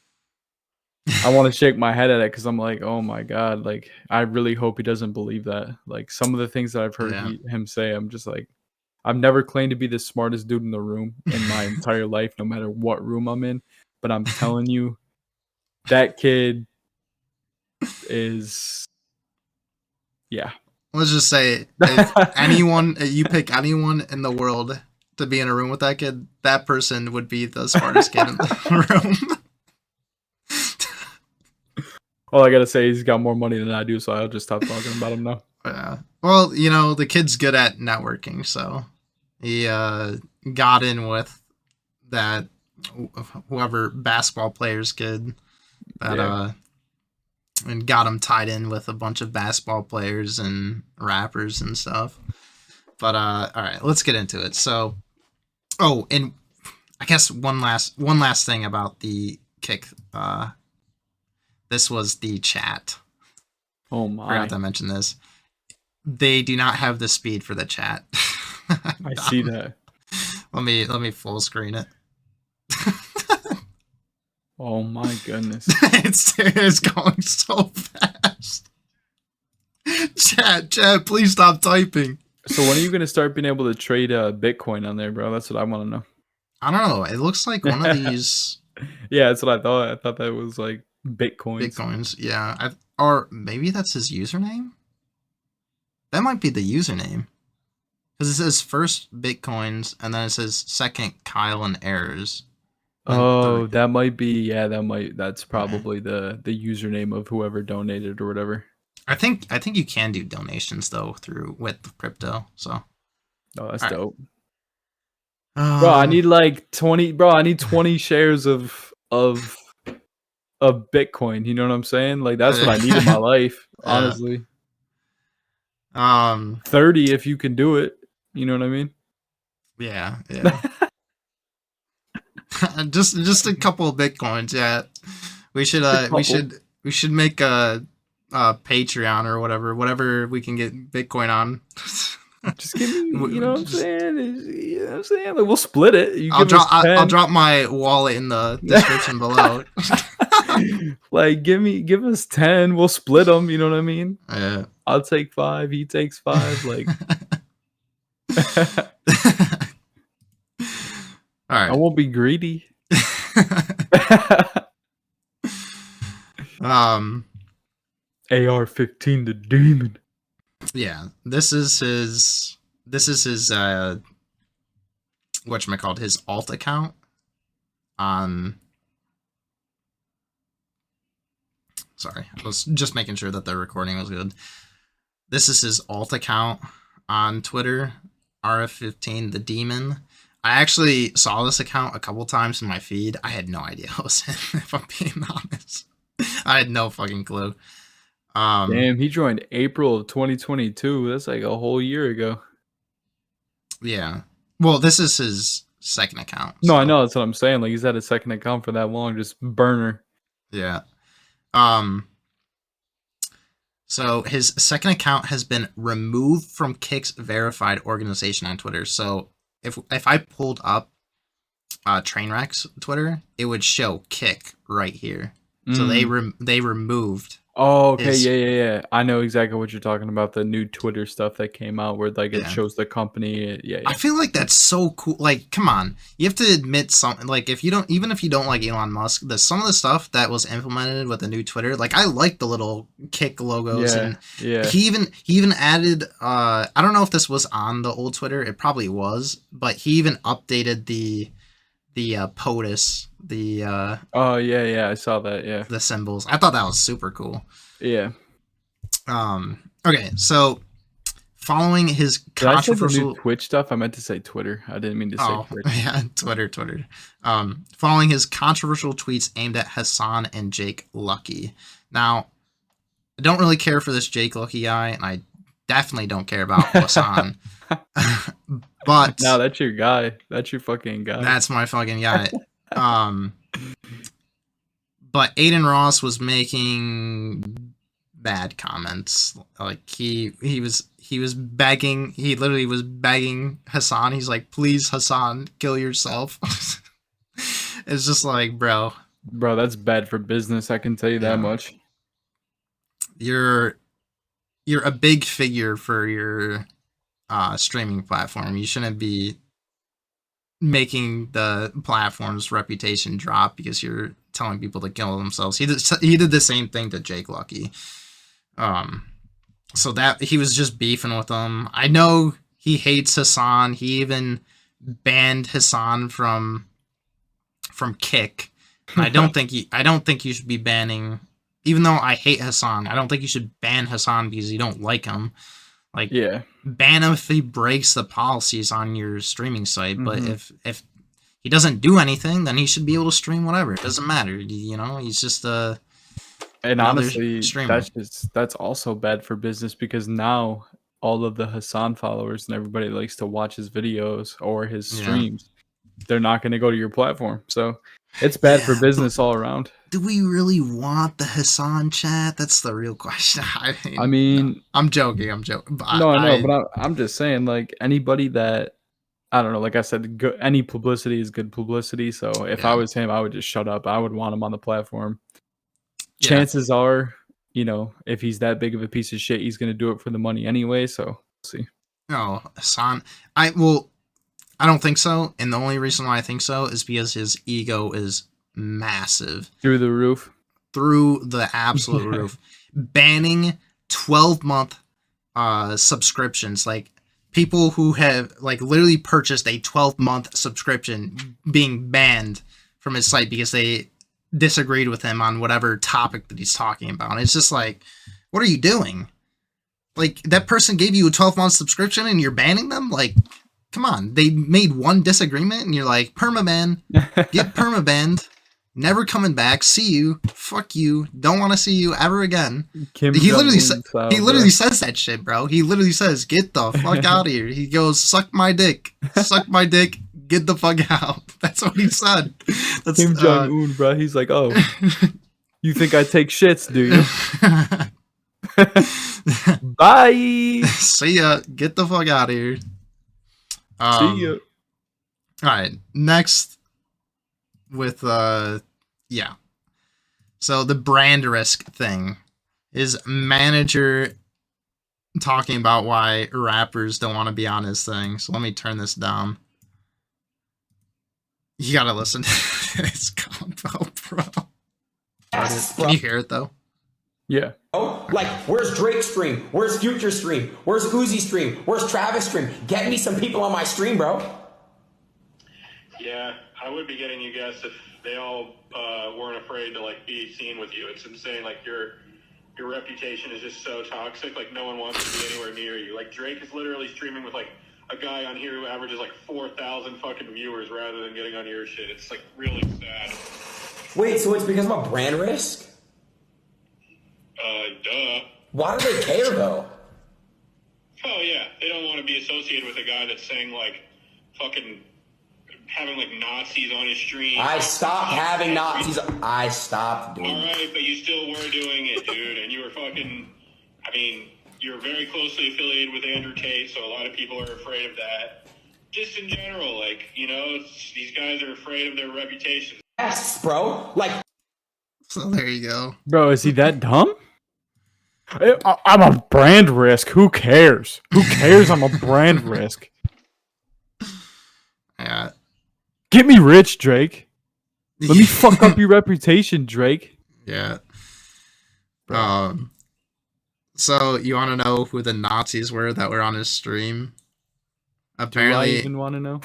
I want to shake my head at it because I'm like, oh my god, like I really hope he doesn't believe that. Like some of the things that I've heard him say, I'm just like, I've never claimed to be the smartest dude in the room in my entire life, no matter what room I'm in. But I'm telling you, that kid is, yeah. Let's just say, if you pick anyone in the world to be in a room with that kid, that person would be the smartest kid in the room. All I gotta say is he's got more money than I do, so I'll just stop talking about him now. Yeah. Well, you know, the kid's good at networking, so he got in with that whoever basketball player's kid that and got him tied in with a bunch of basketball players and rappers and stuff. But all right, let's get into it. So, and I guess one last thing about the Kick. This was the chat. Oh my! I forgot to mention this. They do not have the speed for the chat. I see that. Let me full screen it. Oh my goodness! it's going so fast. Chat, please stop typing. So when are you gonna start being able to trade Bitcoin on there, bro? That's what I want to know. I don't know. It looks like one of these. Yeah, that's what I thought. I thought that was like Bitcoins. Yeah. Or maybe that's his username? That might be the username. Because it says first Bitcoins, and then it says second Kyle and Errors. Oh, that might be, that's probably the username of whoever donated or whatever. I think you can do donations though with crypto, so. Oh, that's dope. Bro, I need like 20, I need 20 shares of Bitcoin, you know what I'm saying? Like that's what I need in my life, honestly. 30 if you can do it, you know what I mean? Yeah. just a couple of Bitcoins, yeah. We should make a Patreon or whatever we can get Bitcoin on. Just give me, you know what I'm saying? You know what I'm saying? Like, we'll split it. I'll drop my wallet in the description below. Like, give us 10. We'll split them. You know what I mean? Yeah. I'll take 5. He takes 5. Like, all right. I won't be greedy. AR-15, the demon. Yeah, this is his whatchamacallit, his alt account on. Sorry, I was just making sure that the recording was good. This is his alt account on Twitter, RF15 the demon. I actually saw this account a couple times in my feed. I had no idea it was him, if I'm being honest. I had no fucking clue. Damn, he joined April of 2022. That's like a whole year ago. Yeah. Well, this is his second account. No, I know, that's what I'm saying. Like, he's had a second account for that long, just burner. Yeah. So his second account has been removed from Kick's verified organization on Twitter. So if I pulled up TrainWrecks Twitter, it would show Kick right here. So they removed. Oh, okay, yeah. I know exactly what you're talking about. The new Twitter stuff that came out where like it shows the company. Yeah. I feel like that's so cool. Like, come on, you have to admit something. Like, if you don't like Elon Musk, some of the stuff that was implemented with the new Twitter, like I like the little Kick logos, and he even added. I don't know if this was on the old Twitter. It probably was, but he even updated the POTUS, oh yeah, I saw that. Yeah, the symbols. I thought that was super cool. Yeah. Okay, so following his controversial Twitch stuff, I meant to say Twitter. I didn't mean to say Twitch. Yeah, Twitter. Following his controversial tweets aimed at Hassan and Jake Lucky. Now, I don't really care for this Jake Lucky guy, and I definitely don't care about Hassan. But no, that's your guy. That's your fucking guy. That's my fucking guy. But Aiden Ross was making bad comments. Like he was begging. He literally was begging Hassan. He's like, "Please, Hassan, kill yourself." It's just like, bro, that's bad for business. I can tell you that much. You're a big figure for your streaming platform. You shouldn't be making the platform's reputation drop because you're telling people to kill themselves. He did the same thing to Jake Lucky. So that he was just beefing with him. I know he hates Hassan. He even banned Hassan from Kick. I don't think you should be banning. Even though I hate Hassan, I don't think you should ban Hassan because you don't like him. Like, ban him if he breaks the policies on your streaming site. But if he doesn't do anything, then he should be able to stream whatever. It doesn't matter. You know, he's just a. And honestly, that's also bad for business because now all of the Hassan followers and everybody likes to watch his videos or his streams. They're not going to go to your platform. So it's bad for business all around. Do we really want the Hassan chat? That's the real question. I mean, no, I'm joking. But I'm just saying, like, anybody that, I don't know, like I said, any publicity is good publicity. So if I was him, I would just shut up. I would want him on the platform. Chances are, you know, if he's that big of a piece of shit, he's going to do it for the money anyway. So we'll see. No, Hassan. I don't think so. And the only reason why I think so is because his ego is massive. Through the roof. Through the absolute roof. Banning 12-month subscriptions. Like, people who have, like, literally purchased a 12-month subscription being banned from his site because they disagreed with him on whatever topic that he's talking about. And it's just like, what are you doing? Like, that person gave you a 12-month subscription and you're banning them? Like, come on. They made one disagreement and you're like, permaban, get permabanned, never coming back, see you, fuck you, don't want to see you ever again. He literally says that shit, bro. He literally says, get the fuck out of here. He goes, suck my dick, get the fuck out. That's what he said. That's Kim Jong-un, bro. He's like, oh, you think I take shits, do you? Bye. See ya. Get the fuck out of here. See ya. All right. Next with so the brand risk thing is manager talking about why rappers don't want to be on his thing. So let me turn this down. You gotta listen to this combo, bro. Can you hear it though? Yeah. Oh, like, where's Drake's stream? Where's Future's stream? Where's Uzi's stream? Where's Travis' stream? Get me some people on my stream, bro. Yeah, I would be getting you guests if they all weren't afraid to, like, be seen with you. It's insane. Like, your reputation is just so toxic. Like, no one wants to be anywhere near you. Like, Drake is literally streaming with, like, a guy on here who averages, like, 4,000 fucking viewers rather than getting on your shit. It's, like, really sad. Wait, so it's because of a brand risk? Duh. Why do they care though? Oh yeah, they don't want to be associated with a guy that's saying like fucking having like Nazis on his stream. I stopped having Nazis. I stopped doing it. Alright, but you still were doing it, dude. And you were fucking, I mean, you're very closely affiliated with Andrew Tate, so a lot of people are afraid of that. Just in general, like, you know, these guys are afraid of their reputation. Yes, bro. Like. So there you go. Bro, is he that dumb? I'm a brand risk. Who cares? Who cares? I'm a brand risk. Yeah. Get me rich, Drake. Let me fuck up your reputation, Drake. Yeah. So you want to know who the Nazis were that were on his stream? Apparently, do I even want to know?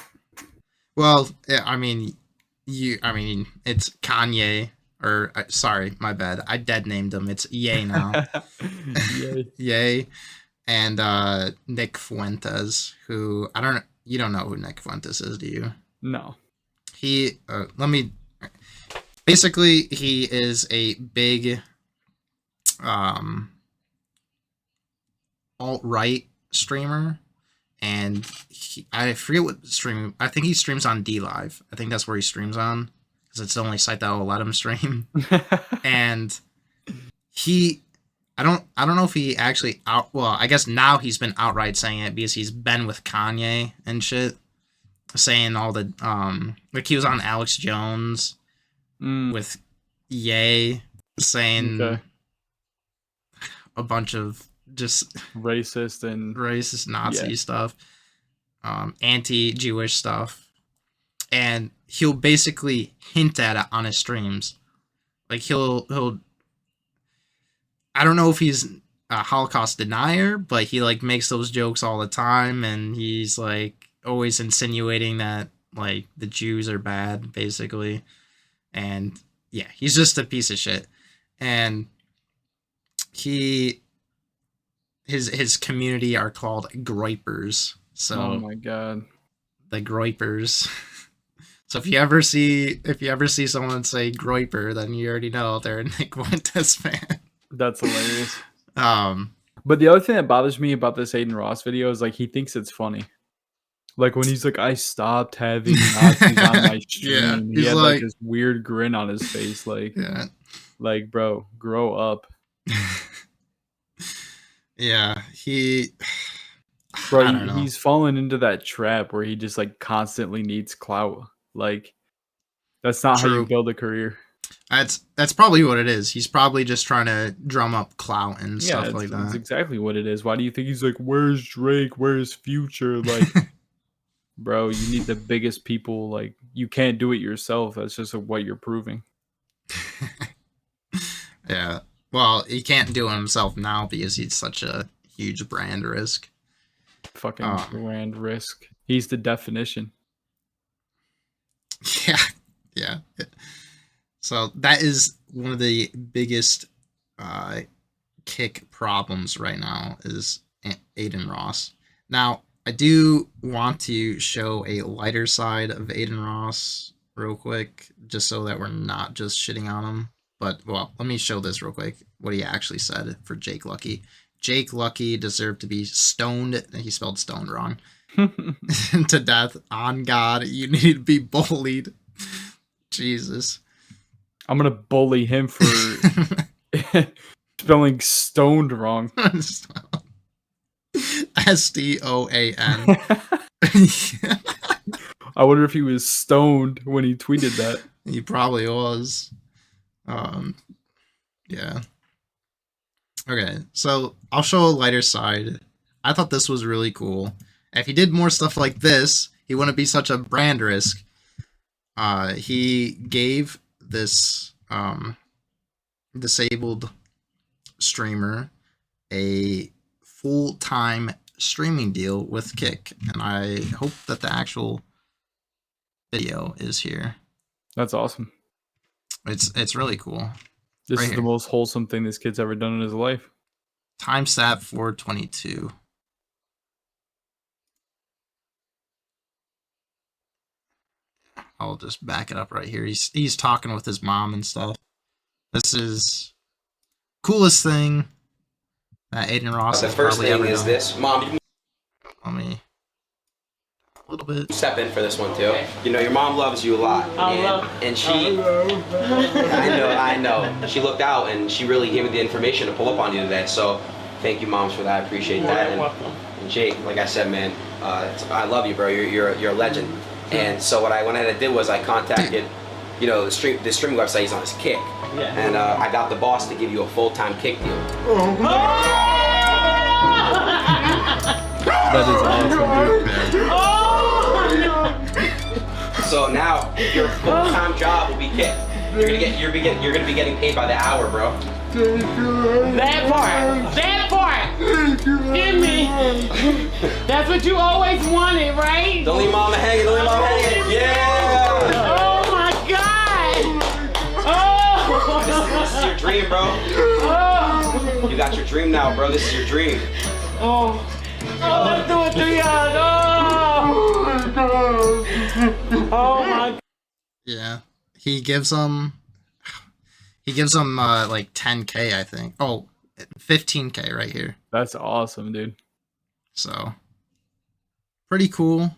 Well, I mean, it's Kanye. Or sorry, my bad. I dead named him. It's Ye now. Ye, and Nick Fuentes, who you don't know who Nick Fuentes is, do you? No. Basically, he is a big alt-right streamer, and I forget what stream. I think he streams on DLive. I think that's where he streams on, because it's the only site that will let him stream. And I don't know if he actually I guess now he's been outright saying it, because he's been with Kanye and shit, saying all the like he was on Alex Jones with Ye, saying a bunch of just racist Nazi stuff, anti-Jewish stuff, and he'll basically hint at it on his streams. Like he'll I don't know if he's a Holocaust denier, but he like makes those jokes all the time, and he's like always insinuating that like the Jews are bad, basically. And yeah, he's just a piece of shit. And his community are called groypers. So oh my god, the groypers. So if you ever see someone say groyper, then you already know they're a Nick Fuentes fan. That's hilarious. But the other thing that bothers me about this Aiden Ross video is like he thinks it's funny. Like when he's like, I stopped having Nazis on my stream. He had like this weird grin on his face. Like, like bro, grow up. Yeah, bro, he's fallen into that trap where he just like constantly needs clout. Like, that's not how you build a career. That's probably what it is. He's probably just trying to drum up clout and stuff like that. That's exactly what it is. Why do you think he's like, where's Drake? Where's Future? Like, bro, you need the biggest people. Like, you can't do it yourself. That's just what you're proving. Yeah. Well, he can't do it himself now because he's such a huge brand risk. Fucking brand risk. He's the definition. Yeah. So that is one of the biggest kick problems right now is Aiden Ross. Now, I do want to show a lighter side of Aiden Ross real quick, just so that we're not just shitting on him. But, well, let me show this real quick, what he actually said for Jake Lucky. Jake Lucky deserved to be stoned. He spelled stoned wrong. To death. On God, you need to be bullied. Jesus. I'm going to bully him for spelling stoned wrong. S-T-O-A-N. I wonder if he was stoned when he tweeted that. He probably was. Yeah. Okay, so I'll show a lighter side. I thought this was really cool. If he did more stuff like this, he wouldn't be such a brand risk. He gave this disabled streamer a full-time streaming deal with Kick, and I hope that the actual video is here. That's awesome. It's really cool. This is the most wholesome thing this kid's ever done in his life. Timestamp 422. I'll just back it up right here. He's talking with his mom and stuff. This is coolest thing that Aiden Ross The has first probably thing ever is done. this. Mom, you Let me a little bit. step in for this one too. You know, your mom loves you a lot. And she, I know. She looked out and she really gave me the information to pull up on you today. So thank you, moms, for that. I appreciate that. And Jake, like I said, man, I love you, bro. You're a legend. And so what I went ahead and did was I contacted, you know, the streaming website he's on is Kick. And I got the boss to give you a full-time Kick deal. That is awesome, dude. So now your full-time job will be Kick. You're gonna be getting paid by the hour, bro. That part, give me. That's what you always wanted, right? Don't leave mama hanging. Yeah. Oh my God. Oh. This is your dream, bro. Oh. You got your dream now, bro. This is your dream. Oh. Let's do it, 3 hours. Oh. Oh my. Yeah, he gives them like 10K, I think. Oh, 15K right here. That's awesome, dude. So pretty cool.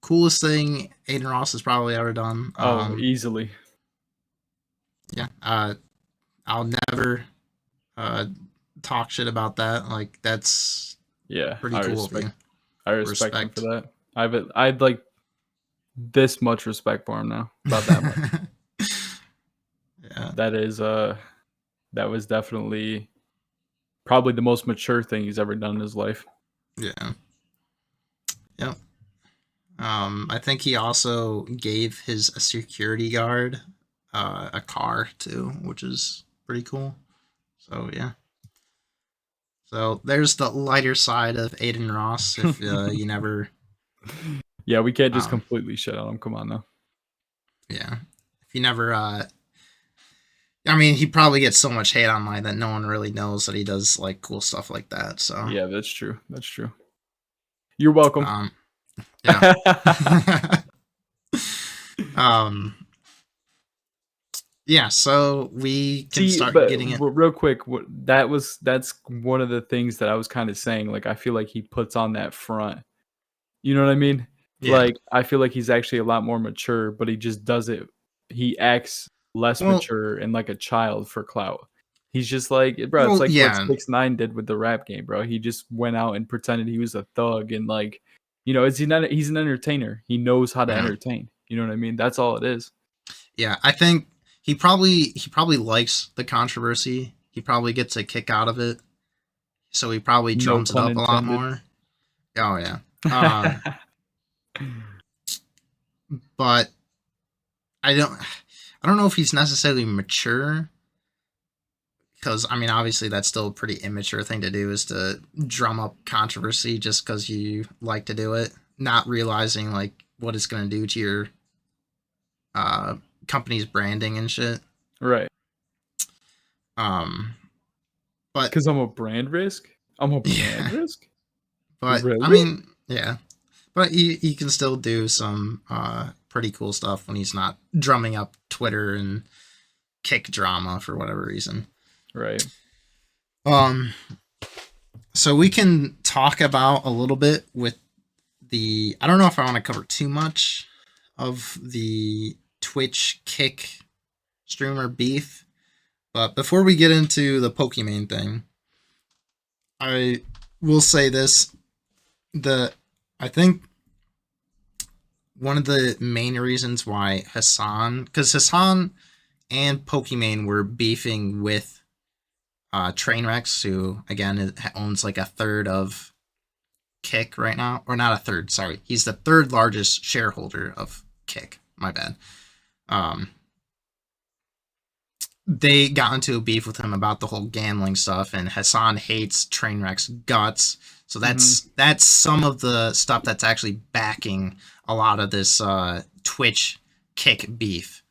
Coolest thing Aiden Ross has probably ever done. Easily. Yeah. I'll never talk shit about that. Like, that's pretty cool of you. I respect him for that. I'd like this much respect for him now. About that much. Yeah. That was definitely probably the most mature thing he's ever done in his life. Yeah. Yep. I think he also gave his security guard a car too, which is pretty cool. So yeah. So there's the lighter side of Aiden Ross. If you never. Yeah, we can't just completely shit on him. Come on now. Yeah, if you never. I mean, he probably gets so much hate online that no one really knows that he does like cool stuff like that. So yeah, that's true. That's true. You're welcome. Yeah. Yeah, so we can start getting it. Real quick, that's one of the things that I was kind of saying. Like, I feel like he puts on that front. You know what I mean? Yeah. Like, I feel like he's actually a lot more mature, but he just does it. He acts less mature and like a child for clout. He's just like, bro, it's like what 6ix9ine did with the rap game, bro. He just went out and pretended he was a thug and like, you know, he's an entertainer. He knows how to entertain. You know what I mean? That's all it is. Yeah, I think he probably likes the controversy. He probably gets a kick out of it. So he probably drums it up a lot more. Oh yeah. But I don't know if he's necessarily mature, because I mean, obviously that's still a pretty immature thing to do, is to drum up controversy just because you like to do it, not realizing like what it's going to do to your company's branding and shit. Right. But because I'm a brand risk. I'm a brand risk. But really? I mean, yeah. But he can still do some pretty cool stuff when he's not drumming up Twitter and kick drama for whatever reason. Right. So we can talk about a little bit with I don't know if I want to cover too much of the Twitch kick streamer beef, but before we get into the Pokimane thing, I will say this. I think one of the main reasons why because Hassan and Pokimane were beefing with TrainWrecks, who again owns like a third of Kick right now, or not a third, sorry, he's the third largest shareholder of Kick, my bad. They got into a beef with him about the whole gambling stuff, and Hassan hates TrainWrecks guts. So that's some of the stuff that's actually backing a lot of this Twitch Kick beef.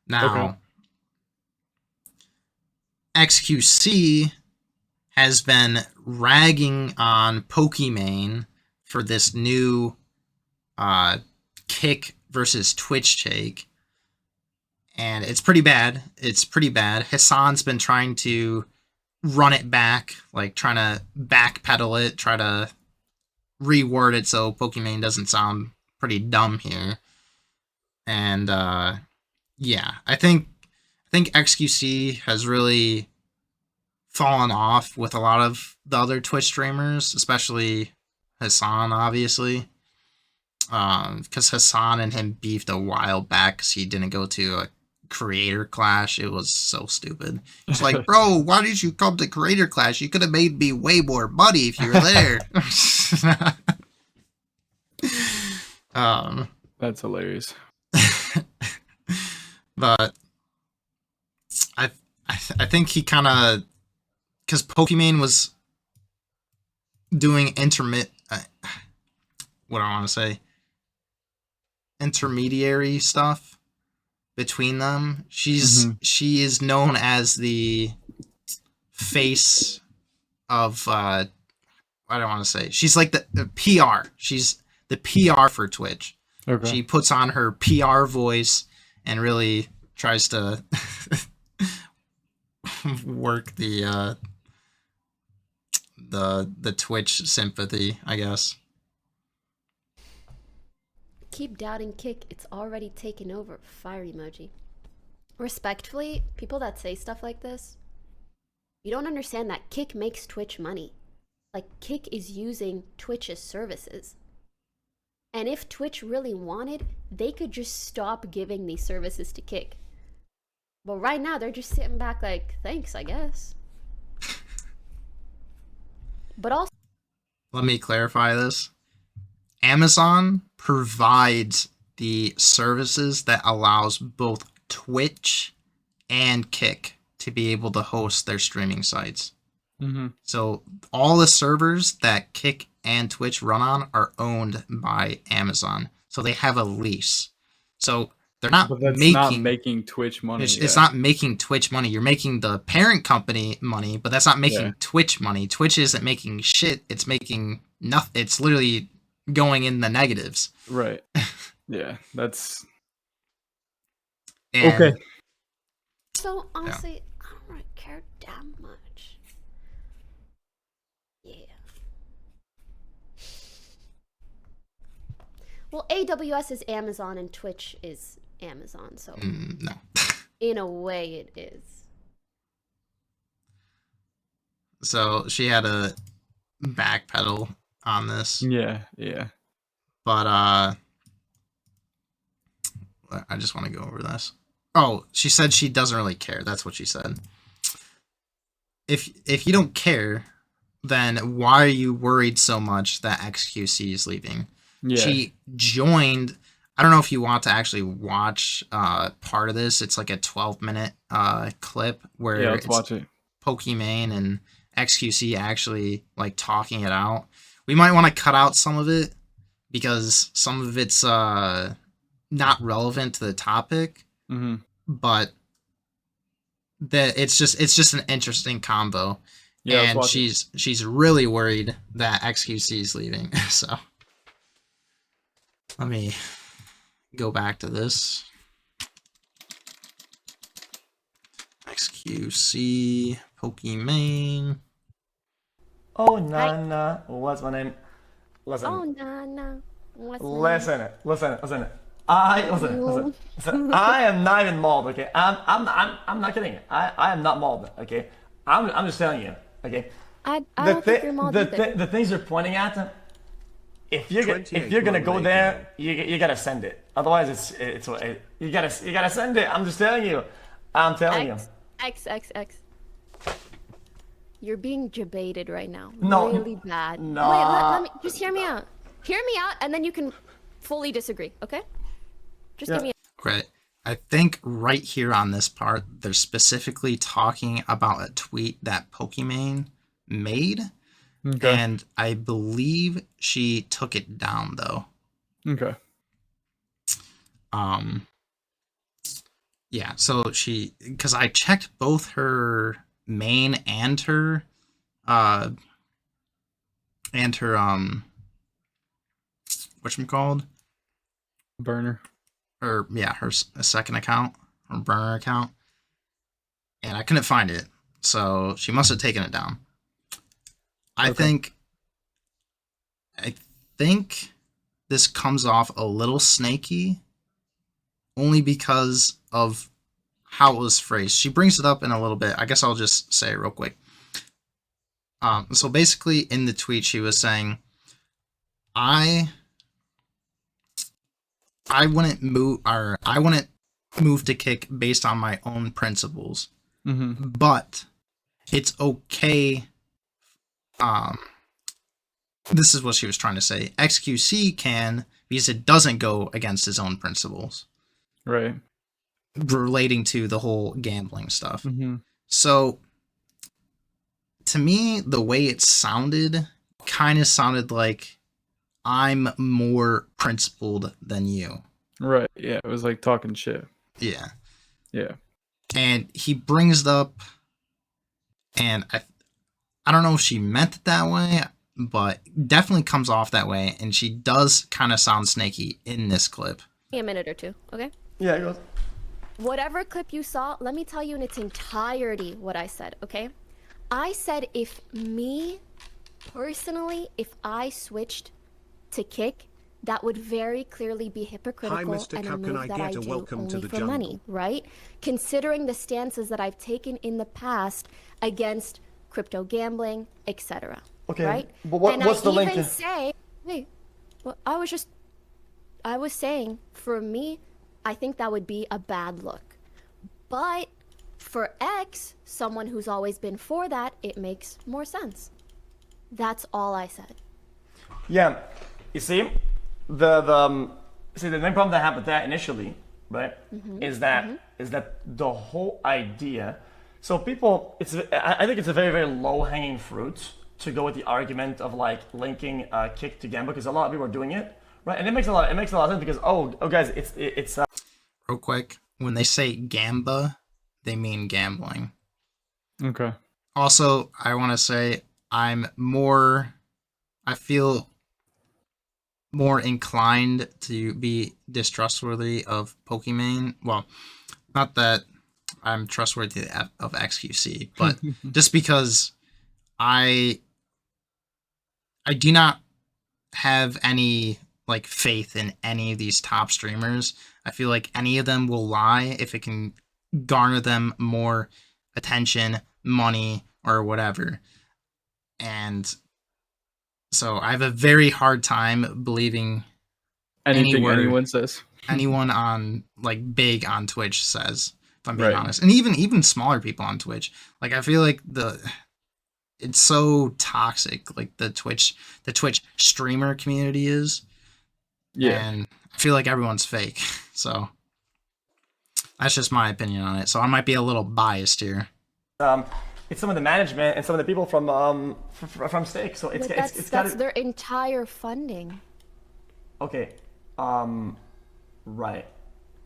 Now, XQC has been ragging on Pokimane for this new Kick versus Twitch take. and it's pretty bad. It's pretty bad. Hassan's been trying to run it back, like trying to backpedal it, try to reword it so Pokimane doesn't sound pretty dumb here. And yeah, I think XQC has really fallen off with a lot of the other Twitch streamers, especially Hassan, obviously. Because Hassan and him beefed a while back because he didn't go to a creator clash. It was so stupid. It's like, bro, why did you come to creator clash? You could have made me way more money if you were there. That's hilarious. But I think he kind of, because Pokimane was doing what I want to say, intermediary stuff between them. She is known as the face of I don't want to say. She's like the PR. She's the PR for Twitch. Okay. She puts on her PR voice and really tries to work the Twitch sympathy, I guess. Keep doubting Kick. It's already taken over. Fire emoji. Respectfully, people that say stuff like this, you don't understand that Kick makes Twitch money. Like, Kick is using Twitch's services. And if Twitch really wanted, they could just stop giving these services to Kick. But right now, they're just sitting back like, thanks, I guess. But also... Let me clarify this. Amazon provides the services that allows both Twitch and Kick to be able to host their streaming sites. So all the servers that Kick and Twitch run on are owned by Amazon. So they have a lease. So they're not making Twitch money. It's not making Twitch money. You're making the parent company money, but that's not making Twitch money. Twitch isn't making shit. It's making nothing. It's literally going in the negatives. Right. Yeah, that's... Okay. So, honestly, I don't really care that much. Yeah. Well, AWS is Amazon and Twitch is Amazon, so... no. In a way, it is. So, she had a backpedal on this. Yeah. But I just want to go over this. Oh, she said she doesn't really care. That's what she said. If you don't care, then why are you worried so much that XQC is leaving? Yeah. She joined. I don't know if you want to actually watch part of this. It's like a 12-minute clip where let's watch it. Pokimane and XQC actually like talking it out. We might want to cut out some of it because some of it's not relevant to the topic. But that it's just an interesting combo. Yeah, and she's really worried that XQC is leaving. So let me go back to this. XQC Pokimane. Oh Nana, what's my name? Listen. Oh Nana, what's my name? Listen. I am not even mauled, okay? I'm not kidding. I am not mauled, okay? I'm just telling you, okay? I don't think you're mauled either. The things you're pointing at, if you're gonna go there, you gotta send it. Otherwise, you gotta send it. I'm just telling you. I'm telling you. X. You're being debated right now. No. Really bad. No. Wait, let me just hear me out. Hear me out, and then you can fully disagree, okay? Just give me Okay. I think right here on this part, they're specifically talking about a tweet that Pokimane made. Okay. And I believe she took it down, though. Okay. Yeah, so because I checked both her main and her whatchamacalled? Burner. Or yeah, her second account. her burner account, and I couldn't find it. So she must have taken it down. I think this comes off a little snaky, only because of how it was phrased. She brings it up in a little bit. I guess I'll just say it real quick. So basically, in the tweet, she was saying, I wouldn't move to kick based on my own principles, but it's okay. This is what she was trying to say. XQC can, because it doesn't go against his own principles. Right. Relating to the whole gambling stuff. So, to me, the way it sounded kind of sounded like I'm more principled than you. Right. Yeah. It was like talking shit. Yeah. Yeah. And he brings it up, and I don't know if she meant it that way, but definitely comes off that way, and she does kind of sound snaky in this clip. A minute or two, okay? Yeah, it goes. Whatever clip you saw, let me tell you in its entirety what I said, okay? I said if me, personally, if I switched to kick, that would very clearly be hypocritical and a move that I do only for money, right? Considering the stances that I've taken in the past against crypto gambling, etc. Okay, right? but what's the link? I was saying, for me, I think that would be a bad look. But for X, someone who's always been for that, it makes more sense. That's all I said. Yeah, you see, the main problem that happened with that initially, right, is that the whole idea. So people, I think it's a very, very low hanging fruit to go with the argument of like linking kick to gambling, because a lot of people are doing it, right? And it makes a lot of sense because oh guys, it's real quick, when they say gamba, they mean gambling. Okay. Also, I want to say I feel more inclined to be distrustworthy of Pokimane. Well, not that I'm trustworthy of XQC, but just because I do not have any like faith in any of these top streamers. I feel like any of them will lie if it can garner them more attention, money, or whatever. And so I have a very hard time believing anything anyone says. Anyone on like big on Twitch says, if I'm being honest. And even smaller people on Twitch. Like I feel like it's so toxic, like the Twitch streamer community is. Yeah. And I feel like everyone's fake. So that's just my opinion on it. So I might be a little biased here. It's some of the management and some of the people from Stake. So that's their entire funding. Okay. Right.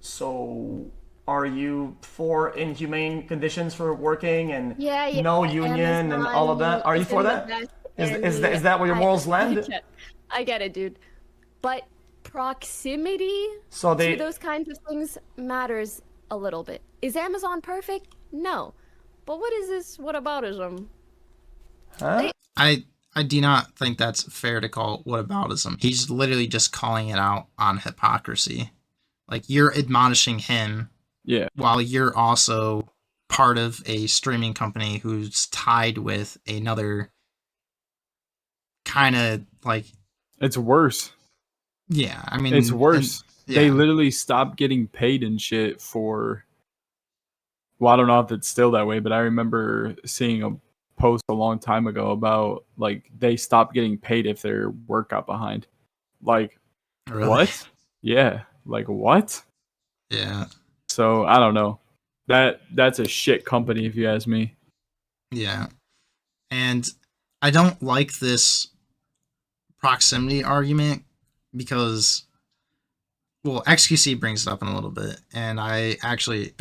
So are you for inhumane conditions for working and no union and all of that? Are you for that? Is that where your morals land? I get it, dude. But proximity to those kinds of things matters a little bit. Is Amazon perfect? No. But what is this whataboutism? Huh? I do not think that's fair to call whataboutism. He's literally just calling it out on hypocrisy. Like, you're admonishing him while you're also part of a streaming company who's tied with another kind of like... It's worse. Yeah, I mean... It's worse. They literally stopped getting paid and shit for... Well, I don't know if it's still that way, but I remember seeing a post a long time ago about, like, they stopped getting paid if their work got behind. Like, really? What? Yeah. Like, what? Yeah. So, I don't know. That's a shit company, if you ask me. Yeah. And I don't like this proximity argument because... Well, XQC brings it up in a little bit, and I agree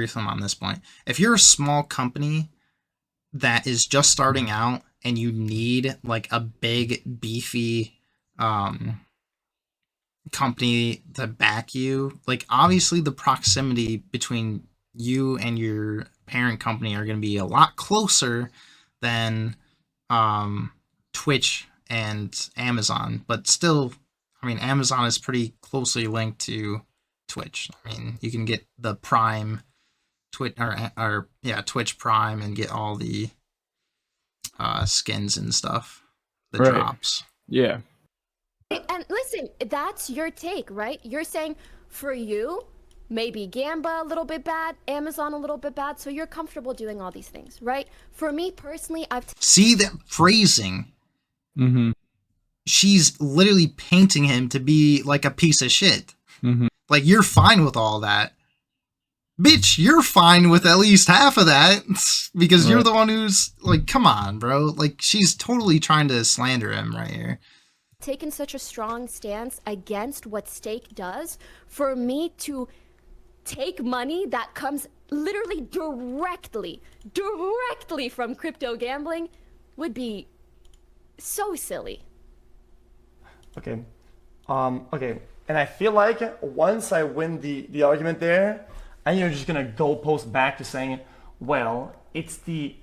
with him on this point. If you're a small company that is just starting out and you need like a big, beefy company to back you, like obviously the proximity between you and your parent company are going to be a lot closer than Twitch and Amazon, but still, I mean, Amazon is pretty closely linked to Twitch. I mean, you can get the Prime Twitch Twitch Prime and get all the skins and stuff, the drops. Yeah. And listen, that's your take, right? You're saying for you, maybe Gamba a little bit bad, Amazon a little bit bad, so you're comfortable doing all these things, right? For me personally, see that phrasing. Mm-hmm. She's literally painting him to be like a piece of shit. Mm-hmm. Like, you're fine with all that. Bitch, you're fine with at least half of that because you're the one who's like, come on, bro. Like, she's totally trying to slander him right here. Taken such a strong stance against what Stake does for me to take money that comes literally directly from crypto gambling would be so silly. Okay. Okay. And I feel like once I win the argument there, and you're just gonna go post back to saying, well, it's the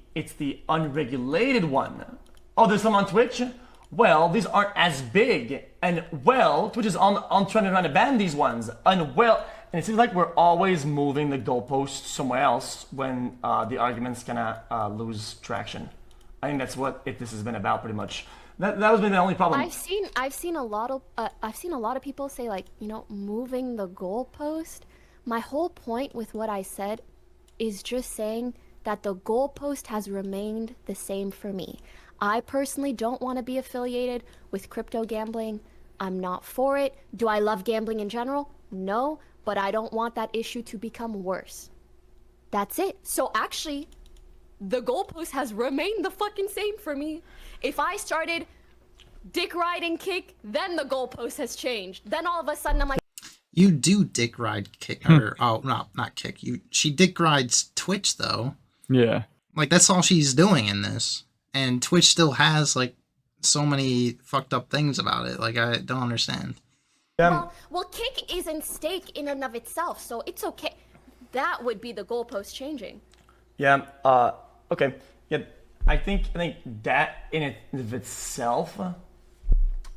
unregulated one. Oh, there's some on Twitch? Well, these aren't as big. And well, Twitch is on trying to ban these ones. And well, and it seems like we're always moving the goalposts somewhere else when the argument's gonna lose traction. I think that's what this has been about pretty much. That has been the only problem. I've seen a lot of people say, like, you know, moving the goalpost. My whole point with what I said is just saying that the goalpost has remained the same for me. I personally don't want to be affiliated with crypto gambling. I'm not for it. Do I love gambling in general? No, but I don't want that issue to become worse. That's it. So actually, the goalpost has remained the fucking same for me. If I started dick riding Kick, then the goalpost has changed. Then all of a sudden I'm like, you do dick ride Kick, or oh no, not Kick. She dick rides Twitch though. Yeah. Like, that's all she's doing in this. And Twitch still has, like, so many fucked up things about it. Like, I don't understand. Well, Kick isn't Stake in and of itself, so it's okay. That would be the goalpost changing. Yeah. Okay. Yeah. I think that in it of itself,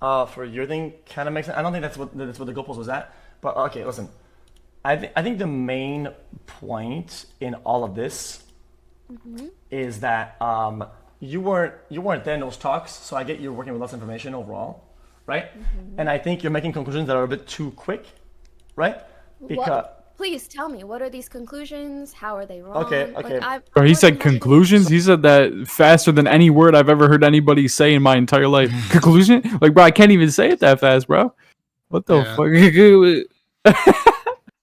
for your thing, kind of makes sense. I don't think that's what the goalpost was at. But okay, listen. I think the main point in all of this is that you weren't there in those talks, so I get you're working with lots of information overall, right? And I think you're making conclusions that are a bit too quick, right? Because please tell me, what are these conclusions? How are they wrong? Okay. Bro, he said conclusions. He said that faster than any word I've ever heard anybody say in my entire life. Conclusion? Like, bro, I can't even say it that fast, bro. What the fuck?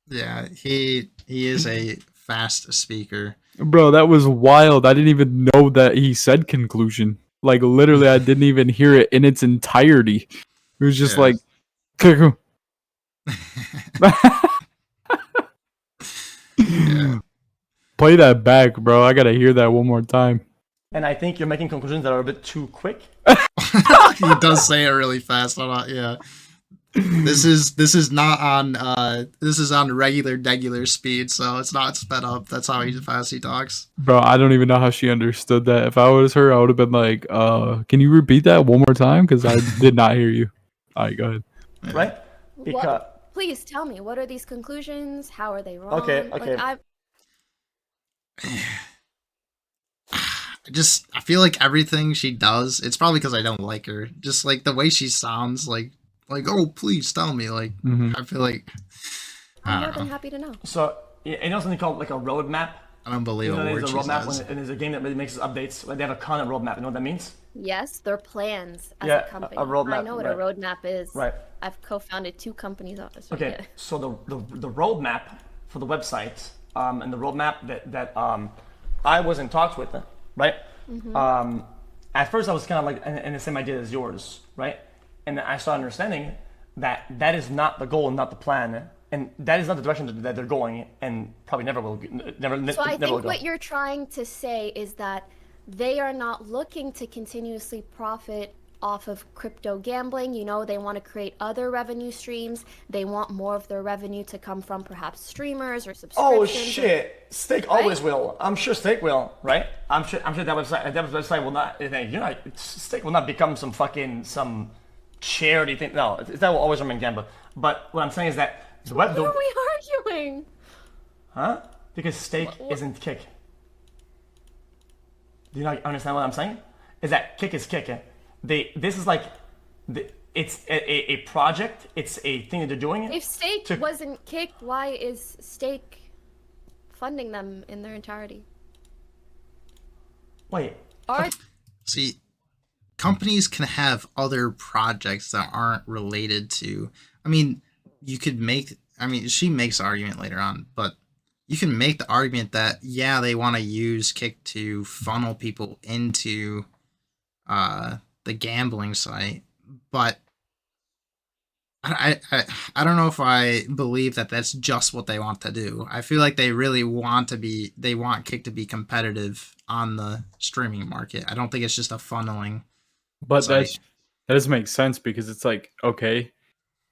Yeah, he is a fast speaker. Bro, that was wild. I didn't even know that he said conclusion. Like, literally, I didn't even hear it in its entirety. It was just like... Play that back, bro. I gotta hear that one more time. And I think you're making conclusions that are a bit too quick. He does say it really fast. Yeah. This is not on this is on regular speed, so it's not sped up. That's how fast he talks. Bro, I don't even know how she understood that. If I was her, I would have been like, can you repeat that one more time? Because I did not hear you. Alright, go ahead. Right? Because please tell me, what are these conclusions? How are they wrong? Okay. Like, I feel like everything she does, it's probably because I don't like her. Just like the way she sounds, like oh, please tell me. Like, I feel like I'm more than happy to know. So you know something called like a roadmap? I don't believe a word there's a she roadmap says. and there's a game that makes updates. Like, they have a content roadmap. You know what that means? Yes, they're plans as Yeah, a company. a roadmap, I know what right. a roadmap is. Right. I've co-founded 2 companies. Okay, so the roadmap for the website and the roadmap that I was in talks with, right? At first I was kind of like in the same idea as yours, right? And I started understanding that is not the goal and not the plan, and that is not the direction that they're going, and probably never will. So I think what you're trying to say is that they are not looking to continuously profit off of crypto gambling. You know, they want to create other revenue streams. They want more of their revenue to come from perhaps streamers or subscriptions. Oh shit! Steak always will. I'm sure Steak will, right? I'm sure that website will not. Steak will not become some charity thing. No, that will always remain gambling. But what I'm saying is that What are we arguing? Huh? Because Steak isn't Kick. Do you not understand what I'm saying? Is that Kick is Kick? This is like, it's a project. It's a thing that they're doing. If Steak wasn't Kick, why is Steak funding them in their entirety? Wait. See, companies can have other projects that aren't related to. I mean, you could make. I mean, she makes the argument later on, but you can make the argument that they want to use Kick to funnel people into the gambling site, but I don't know if I believe that that's just what they want to do. I feel like they really want Kick to be competitive on the streaming market. I don't think it's just a funneling. But that doesn't make sense, because it's like, okay,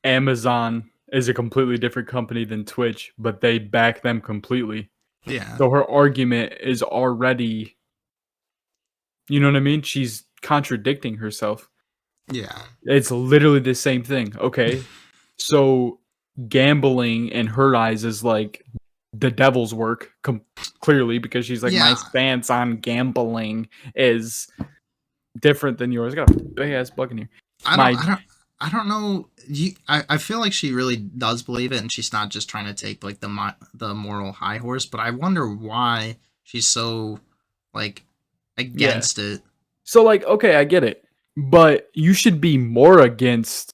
Amazon is a completely different company than Twitch, but they back them completely. Yeah. So her argument is already, you know what I mean? She's contradicting herself. Yeah. It's literally the same thing. Okay. So gambling in her eyes is like the devil's work, clearly, because she's like, my stance on gambling is different than yours. I got a big ass bug in here. I don't know. I feel like she really does believe it, and she's not just trying to take like the moral high horse. But I wonder why she's so like against it. So like, okay, I get it, but you should be more against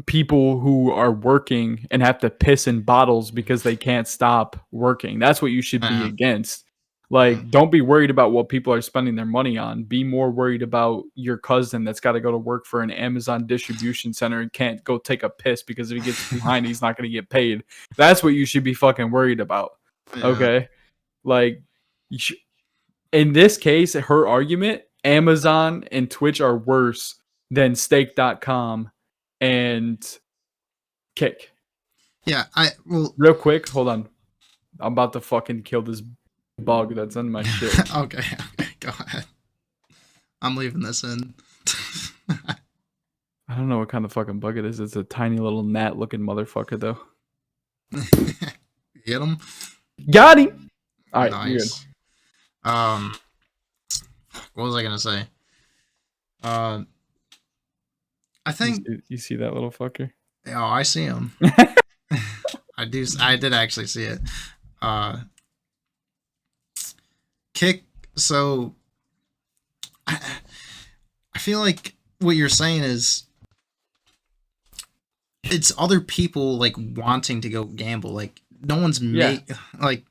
people who are working and have to piss in bottles because they can't stop working. That's what you should be against. Like, don't be worried about what people are spending their money on. Be more worried about your cousin that's got to go to work for an Amazon distribution center and can't go take a piss because if he gets behind, he's not going to get paid. That's what you should be fucking worried about. Okay? Like, in this case, her argument, Amazon and Twitch are worse than Stake.com and Kick. Yeah, real quick, hold on. I'm about to fucking kill this bug that's in my shit. Okay, go ahead. I'm leaving this in. I don't know what kind of fucking bug it is. It's a tiny little gnat looking motherfucker though. Get him? Got him! Alright, nice. What was I gonna say? I think you see that little fucker? Oh, I see him. I did actually see it. Kick. So I feel like what you're saying is it's other people like wanting to go gamble. Like no one's like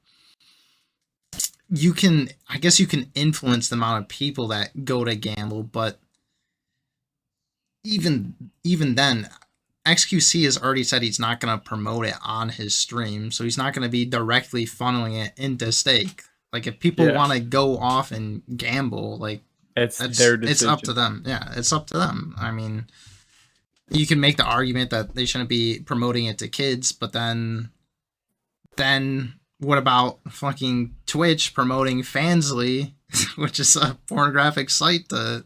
I guess you can influence the amount of people that go to gamble, but even then, XQC has already said he's not going to promote it on his stream, so he's not going to be directly funneling it into Stake. Like if people want to go off and gamble, like it's their decision. It's up to them. Yeah, it's up to them. I mean, you can make the argument that they shouldn't be promoting it to kids, but then what about fucking Twitch promoting Fansly, which is a pornographic site to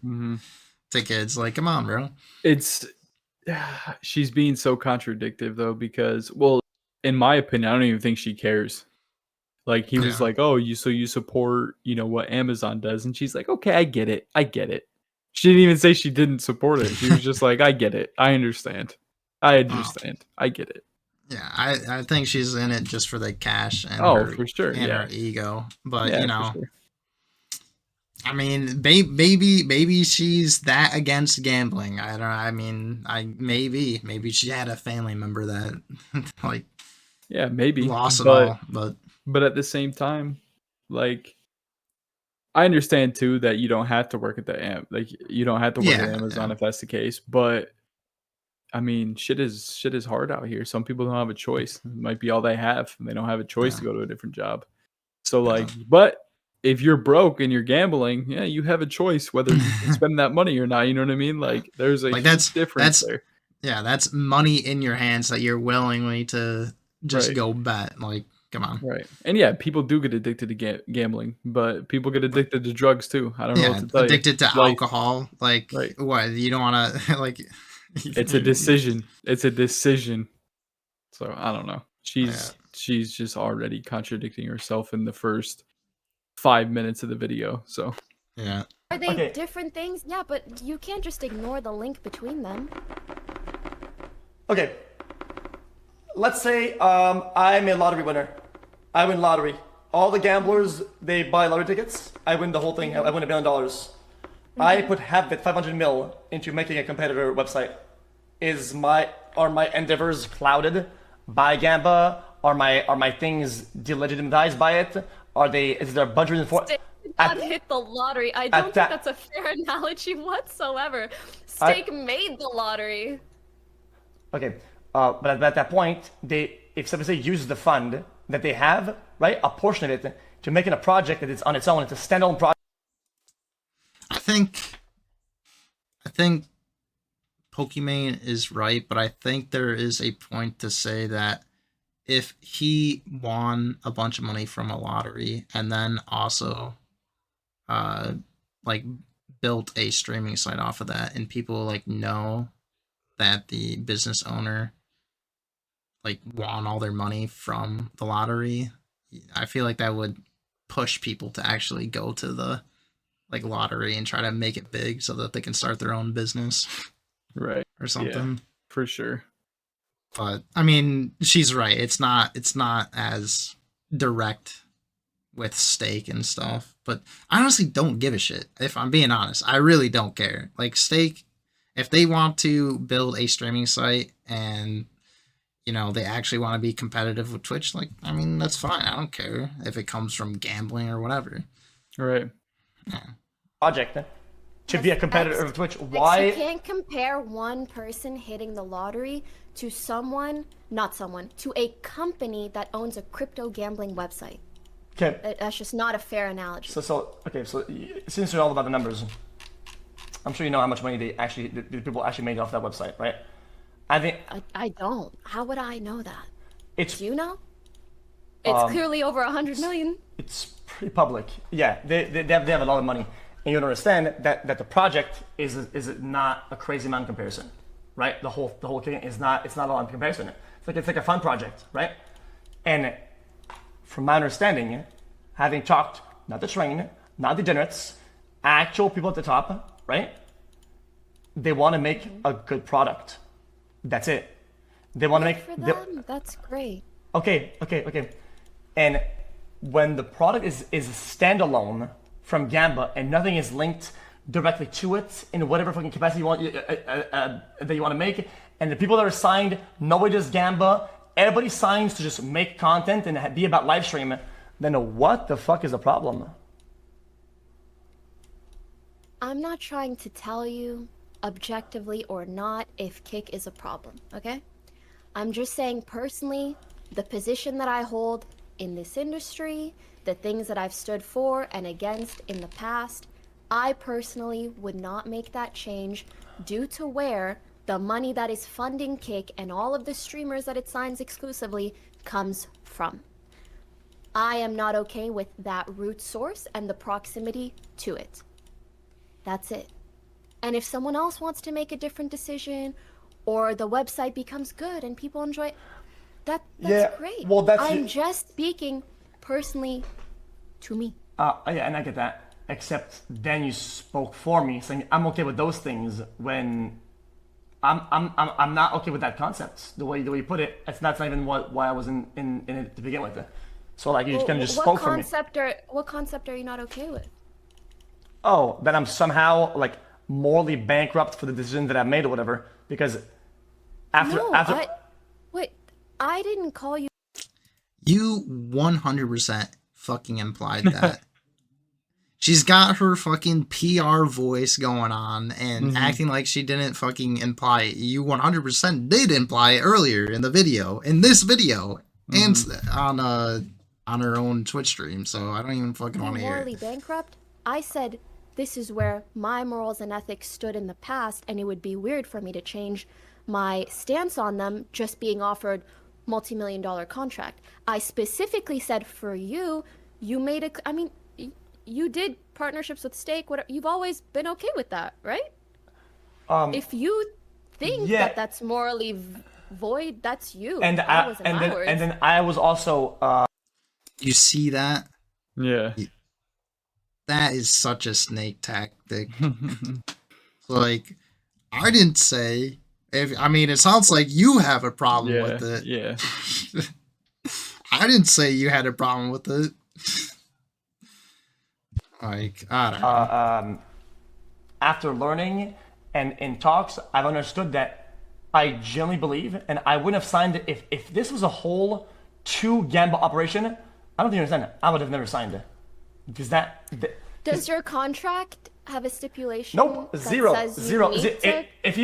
kids? Like, come on, bro. She's being so contradictive though, because, well, in my opinion, I don't even think she cares. Like he was like, "Oh, you support, what Amazon does," and she's like, "Okay, I get it. She didn't even say she didn't support it. She was just like, "I get it. I understand. I get it." Yeah, I think she's in it just for the cash and for sure, and her ego. But for sure. I mean, maybe she's that against gambling. I don't know. I mean, maybe she had a family member that like maybe lost it all. But at the same time, like, I understand too that you don't have to work at you don't have to work at Amazon if that's the case. But I mean, shit is hard out here. Some people don't have a choice. It might be all they have. They don't have a choice to go to a different job. So but if you're broke and you're gambling, yeah, you have a choice whether you can spend that money or not. You know what I mean? Like, there's a huge difference there. Yeah, that's money in your hands that you're willingly to just Right. go bet. Like, come on. Right. And yeah, people do get addicted to gambling, but people get addicted to drugs too. I don't know what to tell addicted to alcohol. Like, Right. what? You don't want to, like... It's a decision. It's a decision. So, I don't know. She's just already contradicting herself in the first 5 minutes of the video, so... Yeah. Are they different things? Yeah, but you can't just ignore the link between them. Okay. Let's say I'm a lottery winner. I win lottery. All the gamblers, they buy lottery tickets. I win the whole thing. I win $1 billion. I put half of it, 500 mil, into making a competitor website. Are my endeavors clouded by Gamba? Are my things delegitimized by it? Is there budget for? Not hit the lottery. I don't think that's a fair analogy whatsoever. Stake made the lottery. Okay, but at that point, if somebody uses the fund that they have, right, a portion of it, to making a project that is on its own, it's a standalone project. I think Pokimane is right, but I think there is a point to say that if he won a bunch of money from a lottery and then also like built a streaming site off of that, and people like know that the business owner like won all their money from the lottery, I feel like that would push people to actually go to the like lottery and try to make it big so that they can start their own business. Right. Or something. Yeah, for sure. But I mean, she's right. It's not as direct with stake and stuff. But I honestly don't give a shit. If I'm being honest, I really don't care. Like stake, if they want to build a streaming site and you know they actually want to be competitive with Twitch, like I mean that's fine. I don't care if it comes from gambling or whatever. Right. Yeah. Project to be a competitor of Twitch. Why? You can't compare one person hitting the lottery to to a company that owns a crypto gambling website. Okay. That's just not a fair analogy. So since you're all about the numbers, I'm sure you know how much money the people actually made off that website, right? I don't. How would I know that? Do you know? It's clearly over 100 million. It's pretty public. Yeah, they have a lot of money, and you understand that the project is not a crazy amount in comparison, right? The whole thing is not a lot in comparison. It's like a fun project, right? And from my understanding, having talked not the train, not degenerates, actual people at the top, right? They want to make a good product. That's it. They want to make for them. That's great. Okay. And when the product is standalone from Gamba and nothing is linked directly to it in whatever fucking capacity you want that you want to make, and the people that are signed, nobody does Gamba, everybody signs to just make content and be about live stream, then what the fuck is the problem? I'm not trying to tell you objectively or not if kick is a problem, okay? I'm just saying personally, the position that I hold in this industry, the things that I've stood for and against in the past, I personally would not make that change due to where the money that is funding kick and all of the streamers that it signs exclusively comes from. I am not okay with that root source and the proximity to it. That's it. And if someone else wants to make a different decision, or the website becomes good and people enjoy it, that's great. Well, I'm just speaking personally to me. Yeah, and I get that. Except then you spoke for me, saying I'm okay with those things when I'm not okay with that concept. The way you put it, that's not even why I was in it to begin with. So like you kind of just spoke for me. What concept are you not okay with? Oh, that I'm somehow like morally bankrupt for the decision that I made or whatever. Because wait, I didn't call you. You 100% fucking implied that. She's got her fucking PR voice going on and acting like she didn't fucking imply it. You 100% did imply it earlier in the video, in this video, and on on her own Twitch stream, so I don't even fucking want to hear morally it. bankrupt? I said this is where my morals and ethics stood in the past, and it would be weird for me to change my stance on them just being offered multi-million-dollar contract. I specifically said for you, you made a, I mean, you did partnerships with Stake. You've always been okay with that, right? If you think that that's morally void, that's you. And then I was also. You see that? Yeah. That is such a snake tactic. Like, I didn't say. I mean, it sounds like you have a problem with it. Yeah. I didn't say you had a problem with it. Like, I don't know. After learning and in talks, I've understood that I genuinely believe, and I wouldn't have signed it if this was a whole 2 gamble operation. I don't think you understand it. I would have never signed it because Does your contract have a stipulation? Nope, that zero. says you need to If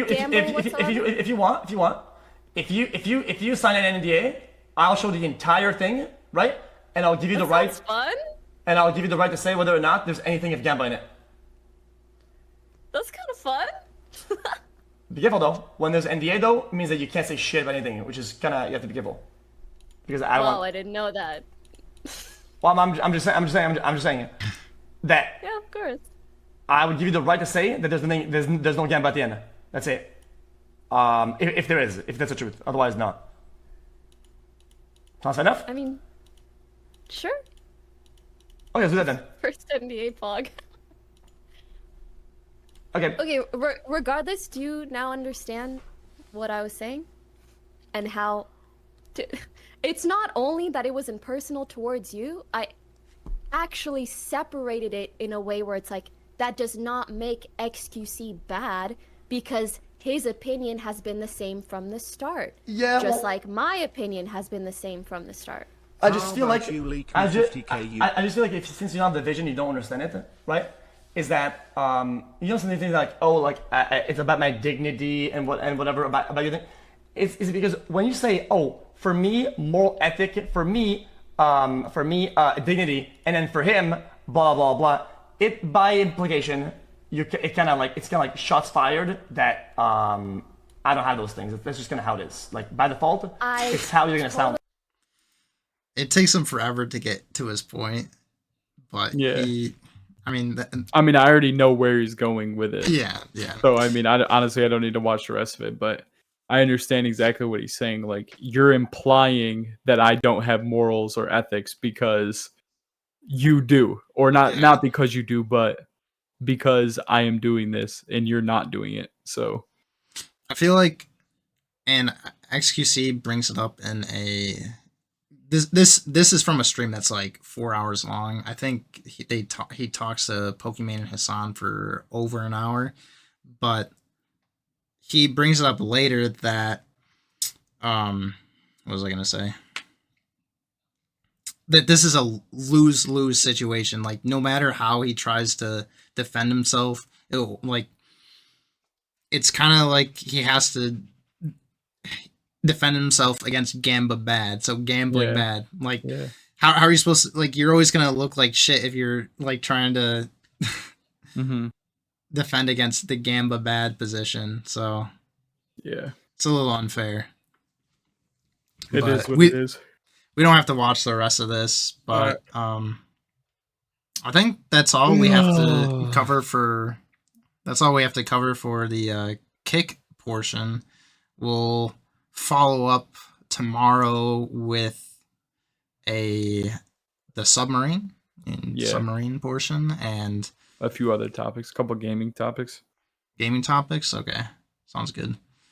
you sign an NDA, I'll show the entire thing, right? And I'll give you the right. Fun. And I'll give you the right to say whether or not there's anything of gambling in it. That's kind of fun. Be careful though. When there's NDA though, it means that you can't say shit about anything, which is kind of, you have to be careful. Because I didn't know that. Well, I'm just saying that. Yeah, of course. I would give you the right to say that there's no gamble at the end. That's it. If there is, if that's the truth. Otherwise, not. Sounds enough? I mean, sure. Okay, let's do that then. First NDA pog. Okay. Okay, regardless, do you now understand what I was saying? And how... It's not only that it was impersonal towards you, I actually separated it in a way where it's like, that does not make XQC bad because his opinion has been the same from the start. Yeah. Just like my opinion has been the same from the start. I just feel like I just feel like since you don't have the vision, you don't understand it, right? Is that you don't say things like, oh, like it's about my dignity and whatever about your thing. It's because when you say, oh, for me, moral ethic, for me, dignity, and then for him, blah blah blah. It by implication, it's kind of like shots fired that I don't have those things. That's just kind of how it is. Like by default, it's how you're gonna sound. It takes him forever to get to his point, but I mean, I already know where he's going with it. Yeah. So I mean, honestly, I don't need to watch the rest of it, but I understand exactly what he's saying. Like, you're implying that I don't have morals or ethics because you do, or not because you do, but because I am doing this and you're not doing it. So I feel like, and XQC brings it up in a this is from a stream that's like 4 hours long. I think he talks to Pokimane and Hassan for over an hour, but he brings it up later that what was I gonna say? That this is a lose-lose situation. Like, no matter how he tries to defend himself, it's kind of like he has to defend himself against Gamba bad. So gambling bad. Like, how are you supposed to, like, you're always gonna look like shit if you're like trying to defend against the Gamba bad position. So it's a little unfair. It is what it is. We don't have to watch the rest of this, but I think that's all we have to cover for. That's all we have to cover for the kick portion. We'll follow up tomorrow with the submarine submarine portion and a few other topics, a couple gaming topics. Gaming topics, okay, sounds good.